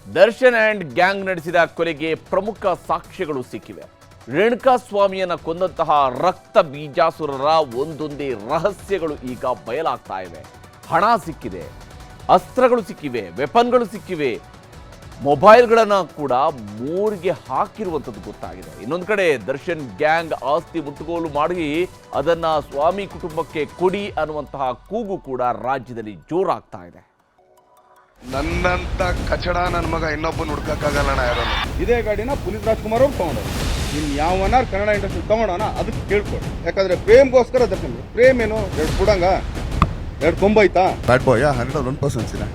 Darshan and gang ನಡೆಸಿದ ಕೊಲೆಗೆ ಪ್ರಮುಖ ಸಾಕ್ಷ್ಯಗಳು ಸಿಕ್ಕಿವೆ. ರೇಣುಕಾಸ್ವಾಮಿಯನ್ನ ಕೊಂದಂತಹ ರಕ್ತ ಬೀಜಾಸುರರ ಒಂದೊಂದೇ ರಹಸ್ಯಗಳು ಈಗ ಬಯಲಾಗ್ತಾ ಇವೆ. ಹಣ ಸಿಕ್ಕಿದೆ, ಅಸ್ತ್ರಗಳು ಸಿಕ್ಕಿವೆ, ವೆಪನ್ಗಳು ಸಿಕ್ಕಿವೆ, ಮೊಬೈಲ್ಗಳನ್ನು ಕೂಡ ಮೋರ್ಗೆ ಹಾಕಿರುವಂಥದ್ದು ಗೊತ್ತಾಗಿದೆ. ಇನ್ನೊಂದು ಕಡೆ ದರ್ಶನ್ ಗ್ಯಾಂಗ್ ಆಸ್ತಿ ಮುಟ್ಟುಗೋಲು ಮಾಡಿ ಅದನ್ನ ಸ್ವಾಮಿ ಕುಟುಂಬಕ್ಕೆ ಕೊಡಿ ಅನ್ನುವಂತಹ ಕೂಗು ಕೂಡ ರಾಜ್ಯದಲ್ಲಿ ಜೋರಾಗ್ತಾ ಇದೆ. ನನ್ನಂತ ಕಚಡ ನನ್ನ ಮಗ ಇನ್ನೊಬ್ಬನ ಹುಡ್ಕಕ್ಕಾಗಲ್ಲಣ್ಣ ಯಾರನ್ನು. ಇದೇ ಗಾಡಿನ ಪುನೀತ್ ರಾಜ್ಕುಮಾರ್ ಅವ್ರು ತಗೊಂಡರು. ಇನ್ನು ಯಾವನಾರು ಕನ್ನಡ ಇಂಡಸ್ಟ್ರಿ ತಗೊಂಡೋಣ ಅದಕ್ಕೆ ಕೇಳ್ಕೊಡಿ. ಯಾಕಂದ್ರೆ ಪ್ರೇಮ್ಗೋಸ್ಕರ ದರ್ಶನ್ ಪ್ರೇಮ್ ಏನು ಎರಡು ಕೊಡಂಗ ಎರಡು ಕೊಂಬೈತಾ ಬ್ಯಾಡ್ ಬಾಯ್ 101% ಐ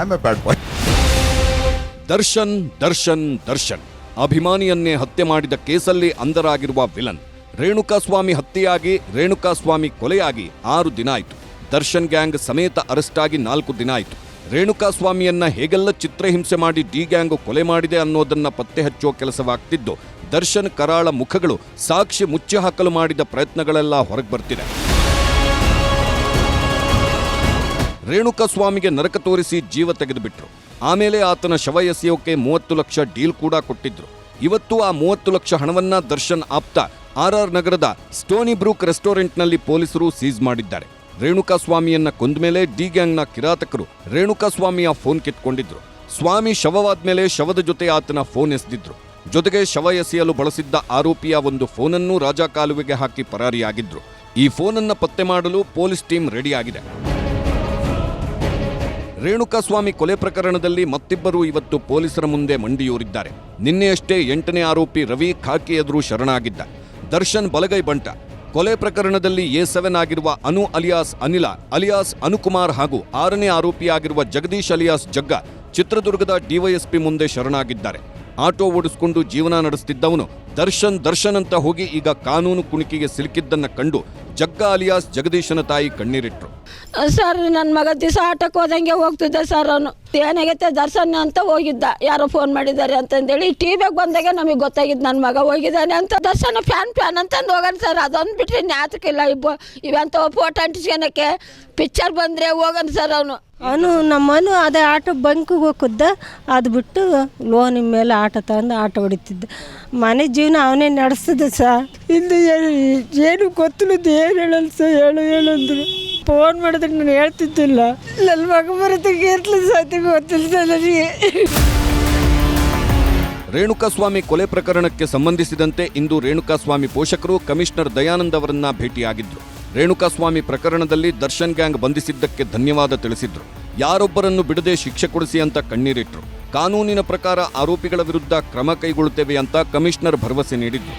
ಆಮ್ ಎ ಬ್ಯಾಡ್ ಬಾಯ್. ದರ್ಶನ್ ದರ್ಶನ್ ದರ್ಶನ್ ಅಭಿಮಾನಿಯನ್ನೇ ಹತ್ಯೆ ಮಾಡಿದ ಕೇಸಲ್ಲಿ ಅಂಧರಾಗಿರುವ ವಿಲನ್. ರೇಣುಕಾಸ್ವಾಮಿ ಹತ್ಯೆಯಾಗಿ ರೇಣುಕಾಸ್ವಾಮಿ ಕೊಲೆಯಾಗಿ 6 ದಿನ ಆಯಿತು. ದರ್ಶನ್ ಗ್ಯಾಂಗ್ ಸಮೇತ ಅರೆಸ್ಟ್ ಆಗಿ 4 ದಿನ ಆಯಿತು. ರೇಣುಕಾಸ್ವಾಮಿಯನ್ನ ಹೇಗೆಲ್ಲ ಚಿತ್ರಹಿಂಸೆ ಮಾಡಿ ಡಿ ಗ್ಯಾಂಗ್ ಕೊಲೆ ಮಾಡಿದೆ ಅನ್ನೋದನ್ನ ಪತ್ತೆ ಹಚ್ಚುವ ಕೆಲಸವಾಗ್ತಿದ್ದು, ದರ್ಶನ್ ಕರಾಳ ಮುಖಗಳು ಸಾಕ್ಷಿ ಮುಚ್ಚಿ ಹಾಕಲು ಮಾಡಿದ ಪ್ರಯತ್ನಗಳೆಲ್ಲ ಹೊರಗೆ ಬರ್ತಿದೆ. ರೇಣುಕಾಸ್ವಾಮಿಗೆ ನರಕ ತೋರಿಸಿ ಜೀವ ತೆಗೆದುಬಿಟ್ರು. ಆಮೇಲೆ ಆತನ ಶವ ಎಸೆಯೋಕೆ 30 ಲಕ್ಷ ಡೀಲ್ ಕೂಡ ಕೊಟ್ಟಿದ್ರು. ಇವತ್ತು ಆ 30 ಲಕ್ಷ ಹಣವನ್ನ ದರ್ಶನ್ ಆಪ್ತ RR ನಗರದ ಸ್ಟೋನಿ ಬ್ರೂಕ್ ರೆಸ್ಟೋರೆಂಟ್ನಲ್ಲಿ ಪೊಲೀಸರು ಸೀಸ್ ಮಾಡಿದ್ದಾರೆ. ರೇಣುಕಾಸ್ವಾಮಿಯನ್ನ ಕೊಂದ ಮೇಲೆ ಡಿ ಗ್ಯಾಂಗ್ನ ಕಿರಾತಕರು ರೇಣುಕಾಸ್ವಾಮಿಯ ಫೋನ್ ಕಿತ್ಕೊಂಡಿದ್ರು. ಸ್ವಾಮಿ ಶವವಾದ್ಮೇಲೆ ಶವದ ಜೊತೆ ಆತನ ಫೋನ್ ಎಸೆದಿದ್ರು. ಜೊತೆಗೆ ಶವ ಎಸೆಯಲು ಬಳಸಿದ್ದ ಆರೋಪಿಯ ಒಂದು ಫೋನನ್ನು ರಾಜಕಾಲುವೆಗೆ ಹಾಕಿ ಪರಾರಿಯಾಗಿದ್ರು. ಈ ಫೋನನ್ನ ಪತ್ತೆ ಮಾಡಲು ಪೊಲೀಸ್ ಟೀಮ್ ರೆಡಿಯಾಗಿದೆ. ರೇಣುಕಾಸ್ವಾಮಿ ಕೊಲೆ ಪ್ರಕರಣದಲ್ಲಿ ಮತ್ತಿಬ್ಬರು ಇವತ್ತು ಪೊಲೀಸರ ಮುಂದೆ ಮಂಡಿಯೂರಿದ್ದಾರೆ. ನಿನ್ನೆಯಷ್ಟೇ 8ನೇ ಆರೋಪಿ ರವಿ ಖಾಕಿ ಎದುರು ಶರಣಾಗಿದ್ದ. ದರ್ಶನ್ ಬಲಗೈ ಬಂಟ. ಕೊಲೆ ಪ್ರಕರಣದಲ್ಲಿ A7 ಆಗಿರುವ ಅನು ಅಲಿಯಾಸ್ ಅನಿಲ ಅಲಿಯಾಸ್ ಅನುಕುಮಾರ್ ಹಾಗೂ 6ನೇ ಆರೋಪಿಯಾಗಿರುವ ಜಗದೀಶ್ ಅಲಿಯಾಸ್ ಜಗ್ಗ ಚಿತ್ರದುರ್ಗದ ಡಿವೈಎಸ್ಪಿ ಮುಂದೆ ಶರಣಾಗಿದ್ದಾರೆ. ಆಟೋ ಓಡಿಸಿಕೊಂಡು ಜೀವನ ನಡೆಸುತ್ತಿದ್ದವನು ದರ್ಶನ್ ಅಂತ ಹೋಗಿ ಈಗ ಕಾನೂನು ಕುಣಿಕೆಗೆ ಸಿಲುಕಿದ್ದನ್ನ ಕಂಡು ಜಗ್ಗ ಅಲಿಯಾಸ್ ಜಗದೀಶನ ತಾಯಿ ಕಣ್ಣೀರಿಟ್ರು. ಸರ್, ನನ್ನ ಮಗ ದಿವಸ ಆಟಕ್ಕೆ ಹೋದಂಗೆ ಹೋಗ್ತಿದ್ದ ಸರ್. ಅವನು ಏನಾಗೈತೆ ದರ್ಶನ್ ಅಂತ ಹೋಗಿದ್ದ, ಯಾರೋ ಫೋನ್ ಮಾಡಿದ್ದಾರೆ ಅಂತಂದೇಳಿ ಟಿವಿಯಾಗ ಬಂದಾಗ ನಮಗೆ ಗೊತ್ತಾಗಿದ್ದು ನನ್ನ ಮಗ ಹೋಗಿದ್ದಾನೆ ಅಂತ. ದರ್ಶನ್ ಫ್ಯಾನ್ ಅಂತಂದು ಹೋಗೋಣ ಸರ್. ಅದೊಂದು ಬಿಟ್ಟರೆ ನ್ಯಾತಕ್ಕಿಲ್ಲ. ಇವಂತ ಫೋಟೋ ಅಂಟಿಸ್ಕೊಳಕ್ಕೆ ಪಿಕ್ಚರ್ ಬಂದರೆ ಹೋಗೋಣ ಸರ್. ಅವನು ನಮ್ಮನು ಅದೇ ಆಟೋ ಬಂಕಿಗೆ ಹೋಗಿದ್ದ. ಅದು ಬಿಟ್ಟು ಲೋನಿನ ಮೇಲೆ ಆಟೋ ತಗೊಂಡು ಆಟೋ ಹೊಡಿತಿದ್ದ. ಮನೆ ಜೀವನ ಅವನೇ ನಡೆಸ್ತಿದ್ದ ಸರ್. ಇಂದು ಏನು ಗೊತ್ತಿಲ್ಲ, ಏನು ಹೇಳಲ್ಲ ಸರ್. ಹೇಳಂದ್ರು ಫೋನ್ ಮಾಡಿದ್ರೆ ನಾನು ಹೇಳ್ತಿದ್ದಿಲ್ಲ. ನನ್ನ ಮಗ ಬರೋದಕ್ಕೆ ಎತ್ತಲ ಸಾಧ್ಯ ಗೊತ್ತಿಲ್ಲ ಸರ್ ನನಗೆ. ರೇಣುಕಾಸ್ವಾಮಿ ಕೊಲೆ ಪ್ರಕರಣಕ್ಕೆ ಸಂಬಂಧಿಸಿದಂತೆ ಇಂದು ರೇಣುಕಾಸ್ವಾಮಿ ಪೋಷಕರು ಕಮಿಷನರ್ ದಯಾನಂದ್ ಅವರನ್ನ ಭೇಟಿಯಾಗಿದ್ರು. ರೇಣುಕಾಸ್ವಾಮಿ ಪ್ರಕರಣದಲ್ಲಿ ದರ್ಶನ್ ಗ್ಯಾಂಗ್ ಬಂಧಿಸಿದ್ದಕ್ಕೆ ಧನ್ಯವಾದ ತಿಳಿಸಿದ್ರು. ಯಾರೊಬ್ಬರನ್ನು ಬಿಡದೆ ಶಿಕ್ಷೆ ಕೊಡಿಸಿ ಅಂತ ಕಣ್ಣೀರಿಟ್ರು. ಕಾನೂನಿನ ಪ್ರಕಾರ ಆರೋಪಿಗಳ ವಿರುದ್ಧ ಕ್ರಮ ಕೈಗೊಳ್ಳುತ್ತೇವೆ ಅಂತ ಕಮಿಷನರ್ ಭರವಸೆ ನೀಡಿದ್ರು.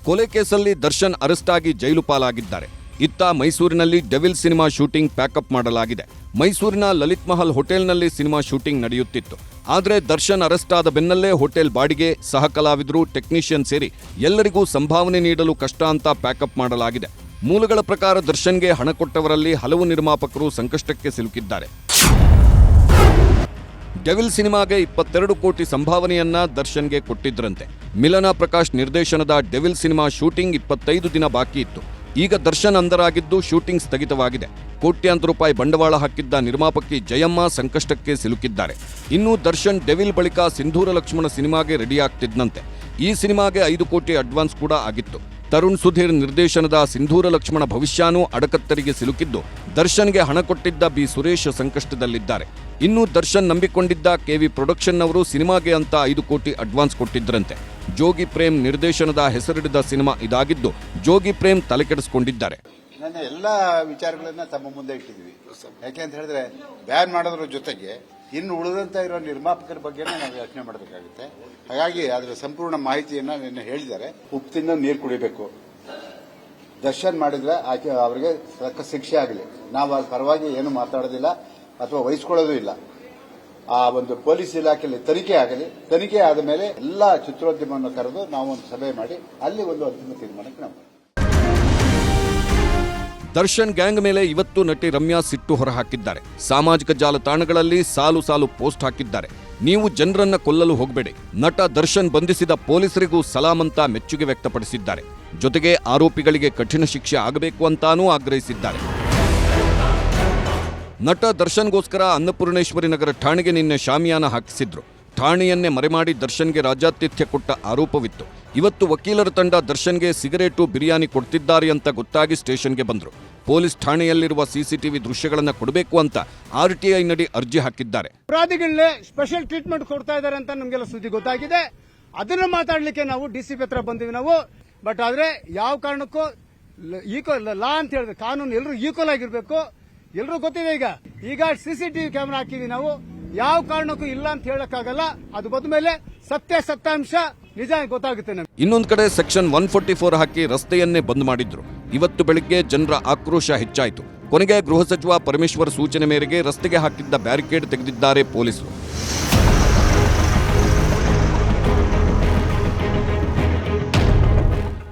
ಕೊಲೆ ಕೇಸಲ್ಲಿ ದರ್ಶನ್ ಅರೆಸ್ಟ್ ಆಗಿ ಜೈಲು ಪಾಲಾಗಿದ್ದಾರೆ. ಇತ್ತ ಮೈಸೂರಿನಲ್ಲಿ ಡೆವಿಲ್ ಸಿನಿಮಾ ಶೂಟಿಂಗ್ ಪ್ಯಾಕಪ್ ಮಾಡಲಾಗಿದೆ. ಮೈಸೂರಿನ ಲಲಿತ್ ಮಹಲ್ ಹೋಟೆಲ್ನಲ್ಲಿ ಸಿನಿಮಾ ಶೂಟಿಂಗ್ ನಡೆಯುತ್ತಿತ್ತು. ಆದರೆ ದರ್ಶನ್ ಅರೆಸ್ಟ್ ಆದ ಬೆನ್ನಲ್ಲೇ ಹೋಟೆಲ್ ಬಾಡಿಗೆ, ಸಹ ಕಲಾವಿದರು, ಟೆಕ್ನಿಷಿಯನ್ ಸೇರಿ ಎಲ್ಲರಿಗೂ ಸಂಭಾವನೆ ನೀಡಲು ಕಷ್ಟ ಅಂತ ಪ್ಯಾಕಪ್ ಮಾಡಲಾಗಿದೆ. ಮೂಲಗಳ ಪ್ರಕಾರ ದರ್ಶನ್ಗೆ ಹಣ ಕೊಟ್ಟವರಲ್ಲಿ ಹಲವು ನಿರ್ಮಾಪಕರು ಸಂಕಷ್ಟಕ್ಕೆ ಸಿಲುಕಿದ್ದಾರೆ. ಡೆವಿಲ್ ಸಿನಿಮಾಗೆ 22 ಕೋಟಿ ಸಂಭಾವನೆಯನ್ನ ದರ್ಶನ್ಗೆ ಕೊಟ್ಟಿದ್ರಂತೆ. ಮಿಲನಾ ಪ್ರಕಾಶ್ ನಿರ್ದೇಶನದ ಡೆವಿಲ್ ಸಿನಿಮಾ ಶೂಟಿಂಗ್ 25 ದಿನ ಬಾಕಿ ಇತ್ತು. ಈಗ ದರ್ಶನ್ ಅಂಧರಾಗಿದ್ದು ಶೂಟಿಂಗ್ ಸ್ಥಗಿತವಾಗಿದೆ. ಕೋಟ್ಯಾಂತರ ರೂಪಾಯಿ ಬಂಡವಾಳ ಹಾಕಿದ್ದ ನಿರ್ಮಾಪಕಿ ಜಯಮ್ಮ ಸಂಕಷ್ಟಕ್ಕೆ ಸಿಲುಕಿದ್ದಾರೆ. ಇನ್ನು ದರ್ಶನ್ ಡೆವಿಲ್ ಬಳಿಕ ಸಿಂಧೂರ ಲಕ್ಷ್ಮಣ ಸಿನಿಮಾಗೆ ರೆಡಿಯಾಗ್ತಿದ್ದಂತೆ. ಈ ಸಿನಿಮಾಗೆ 5 ಕೋಟಿ ಅಡ್ವಾನ್ಸ್ ಕೂಡ ಆಗಿತ್ತು. ತರುಣ್ ಸುಧೀರ್ ನಿರ್ದೇಶನದ ಸಿಂಧೂರ ಲಕ್ಷ್ಮಣ ಭವಿಷ್ಯನೂ ಅಡಕತ್ತರಿಗೆ ಸಿಲುಕಿದ್ದು ದರ್ಶನ್ಗೆ ಹಣ ಕೊಟ್ಟಿದ್ದ ಬಿ ಸುರೇಶ್ ಸಂಕಷ್ಟದಲ್ಲಿದ್ದಾರೆ. ಇನ್ನು ದರ್ಶನ್ ನಂಬಿಕೊಂಡಿದ್ದ KV ಪ್ರೊಡಕ್ಷನ್ ಅವರು ಸಿನಿಮಾಗೆ ಅಂತ 5 ಕೋಟಿ ಅಡ್ವಾನ್ಸ್ ಕೊಟ್ಟಿದ್ರಂತೆ. ಜೋಗಿ ಪ್ರೇಮ್ ನಿರ್ದೇಶನದ ಹೆಸರಿಡಿದ ಸಿನಿಮಾ ಇದಾಗಿದ್ದು ಜೋಗಿ ಪ್ರೇಮ್ ತಲೆಕೆಡಿಸಿಕೊಂಡಿದ್ದಾರೆ. ನನ್ನ ಎಲ್ಲ ವಿಚಾರಗಳನ್ನ ತಮ್ಮ ಮುಂದೆ ಇಟ್ಟಿದ್ವಿ. ಯಾಕೆ ಅಂತ ಹೇಳಿದ್ರೆ ಬ್ಯಾನ್ ಮಾಡೋದ್ರ ಜೊತೆಗೆ ಇನ್ನು ಉಳಿದಂತ ಇರೋ ನಿರ್ಮಾಪಕರ ಬಗ್ಗೆ ನಾವು ಯೋಚನೆ ಮಾಡಬೇಕಾಗುತ್ತೆ. ಹಾಗಾಗಿ ಅದರ ಸಂಪೂರ್ಣ ಮಾಹಿತಿಯನ್ನ ನಿನ್ನೆ ಹೇಳಿದ್ದಾರೆ. ಉಪ್ಪು ತಿನ್ನೋ ನೀರು ಕುಡಿಬೇಕು. ದರ್ಶನ್ ಮಾಡಿದ್ರೆ ಆಕೆ ಅವರಿಗೆ ತಕ್ಕ ಶಿಕ್ಷೆ ಆಗಲಿ. ನಾವು ಅದ್ರ ಪರವಾಗಿ ಏನು ಮಾತಾಡೋದಿಲ್ಲ ಅಥವಾ ವಹಿಸ್ಕೊಳ್ಳೋದು ಇಲ್ಲ. ಆ ಒಂದು ಪೊಲೀಸ್ ಇಲಾಖೆಯಲ್ಲಿ ತನಿಖೆ ಆಗಲಿ. ತನಿಖೆ ಆದ ಮೇಲೆ ಎಲ್ಲ ಚಿತ್ರೋದ್ಯಮವನ್ನು ಕರೆದು ನಾವು ಒಂದು ಸಭೆ ಮಾಡಿ ಅಲ್ಲಿ ಒಂದು ಅಂತಿಮ ತೀರ್ಮಾನಕ್ಕೆ ನಾವು. ದರ್ಶನ್ ಗ್ಯಾಂಗ್ ಮೇಲೆ ಇವತ್ತು ನಟಿ ರಮ್ಯಾ ಸಿಟ್ಟು ಹೊರಹಾಕಿದ್ದಾರೆ. ಸಾಮಾಜಿಕ ಜಾಲತಾಣಗಳಲ್ಲಿ ಸಾಲು ಸಾಲು ಪೋಸ್ಟ್ ಹಾಕಿದ್ದಾರೆ. ನೀವು ಜನರನ್ನ ಕೊಲ್ಲಲು ಹೋಗಬೇಡಿ. ನಟ ದರ್ಶನ್ ಬಂಧಿಸಿದ ಪೊಲೀಸರಿಗೂ ಸಲಾಂ ಅಂತ ಮೆಚ್ಚುಗೆ ವ್ಯಕ್ತಪಡಿಸಿದ್ದಾರೆ. ಜೊತೆಗೆ ಆರೋಪಿಗಳಿಗೆ ಕಠಿಣ ಶಿಕ್ಷೆ ಆಗಬೇಕು ಅಂತಾನೂ ಆಗ್ರಹಿಸಿದ್ದಾರೆ. ನಟ ದರ್ಶನ್ಗೋಸ್ಕರ ಅನ್ನಪೂರ್ಣೇಶ್ವರಿ ನಗರ ಠಾಣೆಗೆ ನಿನ್ನೆ ಶಾಮಿಯಾನ ಹಾಕಿಸಿದ್ರು. ಠಾಣೆಯನ್ನೇ ಮರೆಮಾಡಿ ದರ್ಶನ್ಗೆ ರಾಜ್ಯಾತಿಥ್ಯ ಕೊಟ್ಟ ಆರೋಪವಿತ್ತು. ಇವತ್ತು ವಕೀಲರ ತಂಡ ದರ್ಶನ್ಗೆ ಸಿಗರೇಟು ಬಿರಿಯಾನಿ ಕೊಡ್ತಿದ್ದಾರೆ ಅಂತ ಗೊತ್ತಾಗಿ ಸ್ಟೇಷನ್ಗೆ ಬಂದ್ರು. ಪೊಲೀಸ್ ಠಾಣೆಯಲ್ಲಿರುವ ಸಿಸಿಟಿವಿ ದೃಶ್ಯಗಳನ್ನು ಕೊಡಬೇಕು ಅಂತ RTI ನಡಿ ಅರ್ಜಿ ಹಾಕಿದ್ದಾರೆ. ಅಪರಾಧಿಗಳನ್ನೇ ಸ್ಪೆಷಲ್ ಟ್ರೀಟ್ಮೆಂಟ್ ಕೊಡ್ತಾ ಇದ್ದಾರೆ ಅಂತ ನಮಗೆಲ್ಲ ಸುದ್ದಿ ಗೊತ್ತಾಗಿದೆ. ಅದನ್ನ ಮಾತಾಡ್ಲಿಕ್ಕೆ ನಾವು DCP ಹತ್ರ ಬಂದಿವಿ ನಾವು. ಬಟ್ ಆದ್ರೆ ಯಾವ ಕಾರಣಕ್ಕೂ ಈಕ್ವಲ್ ಲಾ ಅಂತ ಹೇಳಿದ್ರೆ ಕಾನೂನು ಎಲ್ಲರೂ ಈಕ್ವಲ್ ಆಗಿರ್ಬೇಕು. ಎಲ್ಲರೂ ಗೊತ್ತಿದೆ. ಈಗ CCTV ಕ್ಯಾಮೆರಾ ಹಾಕಿವಿ ನಾವು. ಯಾವ ಕಾರಣಕ್ಕೂ ಇಲ್ಲ ಅಂತ ಹೇಳಕ್ಕಾಗಲ್ಲ. ಅದು ಬಂದ ಮೇಲೆ ಸತ್ಯಾಂಶ ನಿಜ ಗೊತ್ತಾಗುತ್ತೆ ನಮಗೆ. ಇನ್ನೊಂದು ಕಡೆ ಸೆಕ್ಷನ್ 144 ಹಾಕಿ ರಸ್ತೆಯನ್ನೇ ಬಂದ್ ಮಾಡಿದ್ರು. ಇವತ್ತು ಬೆಳಿಗ್ಗೆ ಜನರ ಆಕ್ರೋಶ ಹೆಚ್ಚಾಯಿತು. ಕೊನೆಗೆ ಗೃಹ ಸಚಿವ ಪರಮೇಶ್ವರ್ ಸೂಚನೆ ಮೇರೆಗೆ ರಸ್ತೆಗೆ ಹಾಕಿದ್ದ ಬ್ಯಾರಿಕೇಡ್ ತೆಗೆದಿದ್ದಾರೆ ಪೊಲೀಸರು.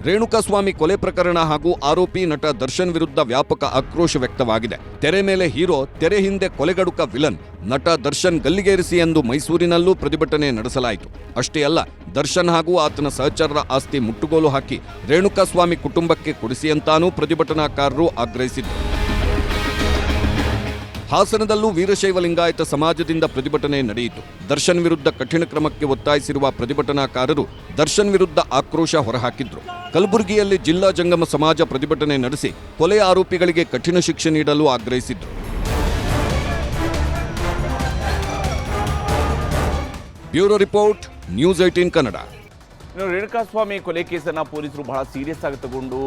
ರೇಣುಕಾಸ್ವಾಮಿ ಕೊಲೆ ಪ್ರಕರಣ ಹಾಗೂ ಆರೋಪಿ ನಟ ದರ್ಶನ್ ವಿರುದ್ಧ ವ್ಯಾಪಕ ಆಕ್ರೋಶ ವ್ಯಕ್ತವಾಗಿದೆ. ತೆರೆ ಮೇಲೆ ಹೀರೋ, ತೆರೆ ಹಿಂದೆ ಕೊಲೆಗಡುಕ ವಿಲನ್ ನಟ ದರ್ಶನ್ ಗಲ್ಲಿಗೇರಿಸಿ ಎಂದು ಮೈಸೂರಿನಲ್ಲೂ ಪ್ರತಿಭಟನೆ ನಡೆಸಲಾಯಿತು. ಅಷ್ಟೇ ಅಲ್ಲ, ದರ್ಶನ್ ಹಾಗೂ ಆತನ ಸಹಚರರ ಆಸ್ತಿ ಮುಟ್ಟುಗೋಲು ಹಾಕಿ ರೇಣುಕಾಸ್ವಾಮಿ ಕುಟುಂಬಕ್ಕೆ ಕೊಡಿಸಿ ಅಂತಾನೂ ಪ್ರತಿಭಟನಾಕಾರರು ಆಗ್ರಹಿಸಿದ್ರು. ಹಾಸನದಲ್ಲೂ ವೀರಶೈವ ಲಿಂಗಾಯತ ಸಮಾಜದಿಂದ ಪ್ರತಿಭಟನೆ ನಡೆಯಿತು. ದರ್ಶನ್ ವಿರುದ್ಧ ಕಠಿಣ ಕ್ರಮಕ್ಕೆ ಒತ್ತಾಯಿಸಿರುವ ಪ್ರತಿಭಟನಾಕಾರರು ದರ್ಶನ್ ವಿರುದ್ಧ ಆಕ್ರೋಶ ಹೊರಹಾಕಿದ್ರು. ಕಲಬುರಗಿಯಲ್ಲಿ ಜಿಲ್ಲಾ ಜಂಗಮ ಸಮಾಜ ಪ್ರತಿಭಟನೆ ನಡೆಸಿ ಕೊಲೆ ಆರೋಪಿಗಳಿಗೆ ಕಠಿಣ ಶಿಕ್ಷೆ ನೀಡಲು ಆಗ್ರಹಿಸಿದ್ರು. Bureau report, news 18 Kannada. Renukaswamy ಕೊಲೆ ಕೇಸನ್ನು ಪೊಲೀಸರು ಬಹಳ ಸೀರಿಯಸ್ ಆಗಿ ತಗೊಂಡು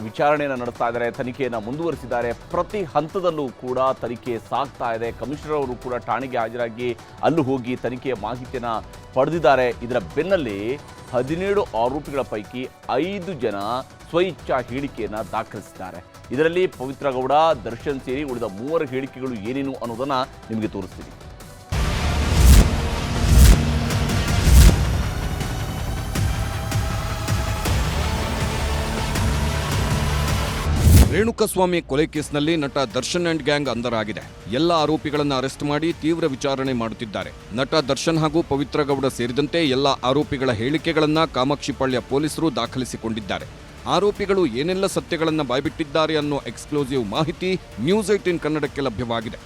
ವಿಚಾರಣೆಯನ್ನು ನಡೆಸ್ತಾ ಇದ್ದಾರೆ, ತನಿಖೆಯನ್ನು ಮುಂದುವರಿಸಿದ್ದಾರೆ. ಪ್ರತಿ ಹಂತದಲ್ಲೂ ಕೂಡ ತನಿಖೆ ಸಾಗ್ತಾ ಇದೆ. ಕಮಿಷನರ್ ಅವರು ಕೂಡ ಠಾಣೆಗೆ ಹಾಜರಾಗಿ ಅಲ್ಲೂ ಹೋಗಿ ತನಿಖೆಯ ಮಾಹಿತಿಯನ್ನು ಪಡೆದಿದ್ದಾರೆ. ಇದರ ಬೆನ್ನಲ್ಲಿ 17 ಆರೋಪಿಗಳ ಪೈಕಿ 5 ಜನ ಸ್ವಇಚ್ಛಾ ಹೇಳಿಕೆಯನ್ನು ದಾಖಲಿಸಿದ್ದಾರೆ. ಇದರಲ್ಲಿ ಪವಿತ್ರ ಗೌಡ, ದರ್ಶನ್ ಸೇರಿ ಉಳಿದ 3 ಹೇಳಿಕೆಗಳು ಏನೇನು ಅನ್ನೋದನ್ನು ನಿಮಗೆ ತೋರಿಸ್ತೀನಿ. ರೇಣುಕಾಸ್ವಾಮಿ ಕೊಲೆ ಕೇಸ್ನಲ್ಲಿ ನಟ ದರ್ಶನ್ ಅಂಡ್ ಗ್ಯಾಂಗ್ ಅಂಧರಾಗಿದೆ. ಎಲ್ಲ ಆರೋಪಿಗಳನ್ನು ಅರೆಸ್ಟ್ ಮಾಡಿ ತೀವ್ರ ವಿಚಾರಣೆ ಮಾಡುತ್ತಿದ್ದಾರೆ. ನಟ ದರ್ಶನ್ ಹಾಗೂ ಪವಿತ್ರ ಗೌಡ ಸೇರಿದಂತೆ ಎಲ್ಲ ಆರೋಪಿಗಳ ಹೇಳಿಕೆಗಳನ್ನು ಕಾಮಾಕ್ಷಿಪಾಳ್ಯ ಪೊಲೀಸರು ದಾಖಲಿಸಿಕೊಂಡಿದ್ದಾರೆ. ಆರೋಪಿಗಳು ಏನೆಲ್ಲ ಸತ್ಯಗಳನ್ನು ಬಾಯ್ಬಿಟ್ಟಿದ್ದಾರೆ ಅನ್ನೋ ಎಕ್ಸ್ಕ್ಲೂಸಿವ್ ಮಾಹಿತಿ ನ್ಯೂಸ್ 18 ಕನ್ನಡಕ್ಕೆ ಲಭ್ಯವಾಗಿದೆ.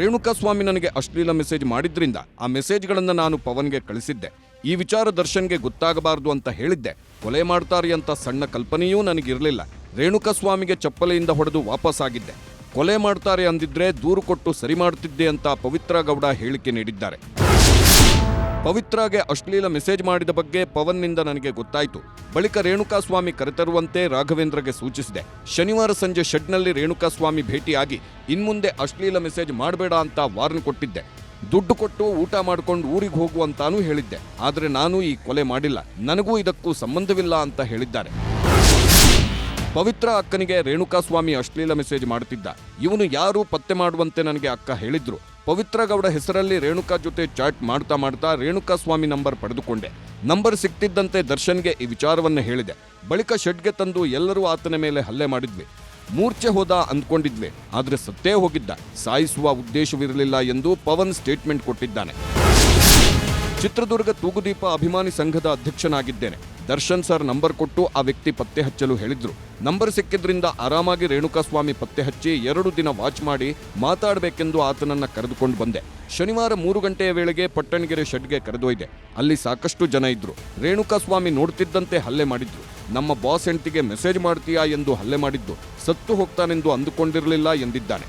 ರೇಣುಕಾಸ್ವಾಮಿ ನನಗೆ ಅಶ್ಲೀಲ ಮೆಸೇಜ್ ಮಾಡಿದ್ರಿಂದ ಆ ಮೆಸೇಜ್ಗಳನ್ನು ನಾನು ಪವನ್ಗೆ ಕಳಿಸಿದ್ದೆ. ಈ ವಿಚಾರ ದರ್ಶನ್ಗೆ ಗೊತ್ತಾಗಬಾರದು ಅಂತ ಹೇಳಿದ್ದೆ. ಕೊಲೆ ಮಾಡ್ತಾರೆ ಅಂತ ಸಣ್ಣ ಕಲ್ಪನೆಯೂ ನನಗಿರಲಿಲ್ಲ. ರೇಣುಕಾಸ್ವಾಮಿಗೆ ಚಪ್ಪಲೆಯಿಂದ ಹೊಡೆದು ವಾಪಸ್ಸಾಗಿದ್ದೆ. ಕೊಲೆ ಮಾಡ್ತಾರೆ ಅಂದಿದ್ರೆ ದೂರು ಕೊಟ್ಟು ಸರಿ ಮಾಡ್ತಿದ್ದೆ ಅಂತ ಪವಿತ್ರ ಗೌಡ ಹೇಳಿಕೆ ನೀಡಿದ್ದಾರೆ. ಪವಿತ್ರಾಗೆ ಅಶ್ಲೀಲ ಮೆಸೇಜ್ ಮಾಡಿದ ಬಗ್ಗೆ ಪವನ್ನಿಂದ ನನಗೆ ಗೊತ್ತಾಯಿತು. ಬಳಿಕ ರೇಣುಕಾಸ್ವಾಮಿ ಕರೆತರುವಂತೆ ರಾಘವೇಂದ್ರಗೆ ಸೂಚಿಸಿದೆ. ಶನಿವಾರ ಸಂಜೆ ಶೆಡ್ನಲ್ಲಿ ರೇಣುಕಾಸ್ವಾಮಿ ಭೇಟಿಯಾಗಿ ಇನ್ಮುಂದೆ ಅಶ್ಲೀಲ ಮೆಸೇಜ್ ಮಾಡಬೇಡ ಅಂತ ವಾರ್ನ್ ಕೊಟ್ಟಿದ್ದೆ. ದುಡ್ಡು ಕೊಟ್ಟು ಊಟ ಮಾಡ್ಕೊಂಡು ಊರಿಗೆ ಹೋಗುವಂತಾನೂ ಹೇಳಿದ್ದೆ. ಆದರೆ ನಾನು ಈ ಕೊಲೆ ಮಾಡಿಲ್ಲ, ನನಗೂ ಇದಕ್ಕೂ ಸಂಬಂಧವಿಲ್ಲ ಅಂತ ಹೇಳಿದ್ದಾರೆ. ಪವಿತ್ರ ಅಕ್ಕನಿಗೆ ರೇಣುಕಾಸ್ವಾಮಿ ಅಶ್ಲೀಲ ಮೆಸೇಜ್ ಮಾಡುತ್ತಿದ್ದ. ಇವನು ಯಾರು ಪತ್ತೆ ಮಾಡುವಂತೆ ನನಗೆ ಅಕ್ಕ ಹೇಳಿದ್ರು. ಪವಿತ್ರ ಗೌಡ ಹೆಸರಲ್ಲಿ ರೇಣುಕಾ ಜೊತೆ ಚಾಟ್ ಮಾಡ್ತಾ ರೇಣುಕಾಸ್ವಾಮಿ ನಂಬರ್ ಪಡೆದುಕೊಂಡೆ. ನಂಬರ್ ಸಿಕ್ತಿದ್ದಂತೆ ದರ್ಶನ್ಗೆ ಈ ವಿಚಾರವನ್ನು ಹೇಳಿದೆ. ಬಳಿಕ ಶೆಡ್ಗೆ ತಂದು ಎಲ್ಲರೂ ಆತನ ಮೇಲೆ ಹಲ್ಲೆ ಮಾಡಿದ್ವಿ. ಮೂರ್ಛೆ ಹೋದ ಅಂದ್ಕೊಂಡಿದ್ವಿ, ಆದರೆ ಸತ್ತೇ ಹೋಗಿದ್ದ. ಸಾಯಿಸುವ ಉದ್ದೇಶವಿರಲಿಲ್ಲ ಎಂದು ಪವನ್ ಸ್ಟೇಟ್ಮೆಂಟ್ ಕೊಟ್ಟಿದ್ದಾನೆ. ಚಿತ್ರದುರ್ಗ ತೂಗುದೀಪ ಅಭಿಮಾನಿ ಸಂಘದ ಅಧ್ಯಕ್ಷನಾಗಿದ್ದೇನೆ. ದರ್ಶನ್ ಸರ್ ನಂಬರ್ ಕೊಟ್ಟು ಆ ವ್ಯಕ್ತಿ ಪತ್ತೆ ಹಚ್ಚಲು ಹೇಳಿದ್ರು. ನಂಬರ್ ಸಿಕ್ಕಿದ್ರಿಂದ ಆರಾಮಾಗಿ ರೇಣುಕಾಸ್ವಾಮಿ ಪತ್ತೆ ಹಚ್ಚಿ 2 ದಿನ ವಾಚ್ ಮಾಡಿ ಮಾತಾಡಬೇಕೆಂದು ಆತನನ್ನ ಕರೆದುಕೊಂಡು ಬಂದೆ. ಶನಿವಾರ 3 ಗಂಟೆಯ ವೇಳೆಗೆ ಪಟ್ಟಣಗೆರೆ ಶೆಡ್ಗೆ ಕರೆದೊಯ್ದೆ. ಅಲ್ಲಿ ಸಾಕಷ್ಟು ಜನ ಇದ್ರು. ರೇಣುಕಾಸ್ವಾಮಿ ನೋಡ್ತಿದ್ದಂತೆ ಹಲ್ಲೆ ಮಾಡಿದ್ರು. ನಮ್ಮ ಬಾಸ್ ಹೆಂಡತಿಗೆ ಮೆಸೇಜ್ ಮಾಡ್ತೀಯಾ ಎಂದು ಹಲ್ಲೆ ಮಾಡಿದ್ದು. ಸತ್ತು ಹೋಗ್ತಾನೆಂದು ಅಂದುಕೊಂಡಿರಲಿಲ್ಲ ಎಂದಿದ್ದಾನೆ.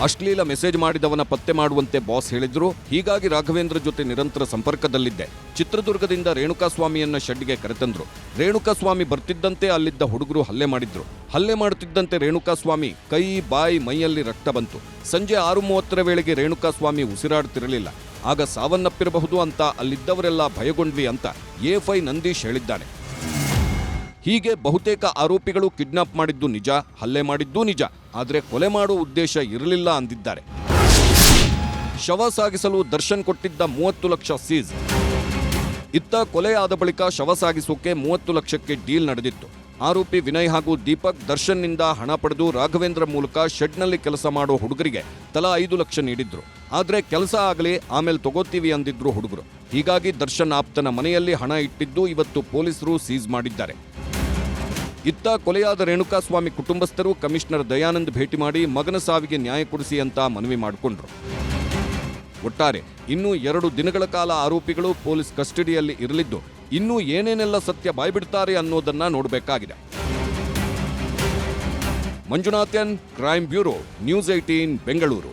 ಅಶ್ಲೀಲ ಮೆಸೇಜ್ ಮಾಡಿದವನ ಪತ್ತೆ ಮಾಡುವಂತೆ ಬಾಸ್ ಹೇಳಿದ್ರು. ಹೀಗಾಗಿ ರಾಘವೇಂದ್ರ ಜೊತೆ ನಿರಂತರ ಸಂಪರ್ಕದಲ್ಲಿದ್ದೆ. ಚಿತ್ರದುರ್ಗದಿಂದ ರೇಣುಕಾಸ್ವಾಮಿಯನ್ನ ಶೆಡ್ಗೆ ಕರೆತಂದ್ರು. ರೇಣುಕಾಸ್ವಾಮಿ ಬರ್ತಿದ್ದಂತೆ ಅಲ್ಲಿದ್ದ ಹುಡುಗರು ಹಲ್ಲೆ ಮಾಡಿದ್ರು. ಹಲ್ಲೆ ಮಾಡುತ್ತಿದ್ದಂತೆ ರೇಣುಕಾಸ್ವಾಮಿ ಕೈ, ಬಾಯಿ, ಮೈಯಲ್ಲಿ ರಕ್ತ ಬಂತು. ಸಂಜೆ 6:30 ವೇಳೆಗೆ ರೇಣುಕಾಸ್ವಾಮಿ ಉಸಿರಾಡುತ್ತಿರಲಿಲ್ಲ. ಆಗ ಸಾವನ್ನಪ್ಪಿರಬಹುದು ಅಂತ ಅಲ್ಲಿದ್ದವರೆಲ್ಲ ಭಯಗೊಂಡ್ವಿ ಅಂತ ಎಫ್ಐ ನಂದೀಶ್ ಹೇಳಿದ್ದಾನೆ. ಹೀಗೆ ಬಹುತೇಕ ಆರೋಪಿಗಳು ಕಿಡ್ನಾಪ್ ಮಾಡಿದ್ದು ನಿಜ, ಹಲ್ಲೆ ಮಾಡಿದ್ದೂ ನಿಜ, ಆದರೆ ಕೊಲೆ ಮಾಡುವ ಉದ್ದೇಶ ಇರಲಿಲ್ಲ ಅಂದಿದ್ದಾರೆ. ಶವ ಸಾಗಿಸಲು ದರ್ಶನ್ ಕೊಟ್ಟಿದ್ದ 30 ಲಕ್ಷ ಸೀಸ್. ಇತ್ತ ಕೊಲೆ ಆದ ಬಳಿಕ ಶವ ಸಾಗಿಸೋಕೆ 30 ಲಕ್ಷಕ್ಕೆ ಡೀಲ್ ನಡೆದಿತ್ತು. ಆರೋಪಿ ವಿನಯ್ ಹಾಗೂ ದೀಪಕ್ ದರ್ಶನ್ನಿಂದ ಹಣ ಪಡೆದು ರಾಘವೇಂದ್ರ ಮೂಲಕ ಶೆಡ್ನಲ್ಲಿ ಕೆಲಸ ಮಾಡೋ ಹುಡುಗರಿಗೆ ತಲಾ 5 ಲಕ್ಷ ನೀಡಿದ್ರು. ಆದರೆ ಕೆಲಸ ಆಗಲಿ, ಆಮೇಲೆ ತಗೋತೀವಿ ಅಂದಿದ್ರು ಹುಡುಗರು. ಹೀಗಾಗಿ ದರ್ಶನ್ ಆಪ್ತನ ಮನೆಯಲ್ಲಿ ಹಣ ಇಟ್ಟಿದ್ದು ಇವತ್ತು ಪೊಲೀಸರು ಸೀಸ್ ಮಾಡಿದ್ದಾರೆ. ಇತ್ತ ಕೊಲೆಯಾದ ರೇಣುಕಾಸ್ವಾಮಿ ಕುಟುಂಬಸ್ಥರು ಕಮಿಷನರ್ ದಯಾನಂದ್ ಭೇಟಿ ಮಾಡಿ ಮಗನ ಸಾವಿಗೆ ನ್ಯಾಯ ಕೊಡಿಸಿ ಅಂತ ಮನವಿ ಮಾಡಿಕೊಂಡ್ರು. ಒಟ್ಟಾರೆ ಇನ್ನೂ 2 ದಿನಗಳ ಕಾಲ ಆರೋಪಿಗಳು ಪೊಲೀಸ್ ಕಸ್ಟಡಿಯಲ್ಲಿ ಇರಲಿದ್ದು ಇನ್ನೂ ಏನೇನೆಲ್ಲ ಸತ್ಯ ಬಾಯ್ಬಿಡ್ತಾರೆ ಅನ್ನೋದನ್ನ ನೋಡಬೇಕಾಗಿದೆ. Manjunathan, crime bureau, news 18 Bengaluru.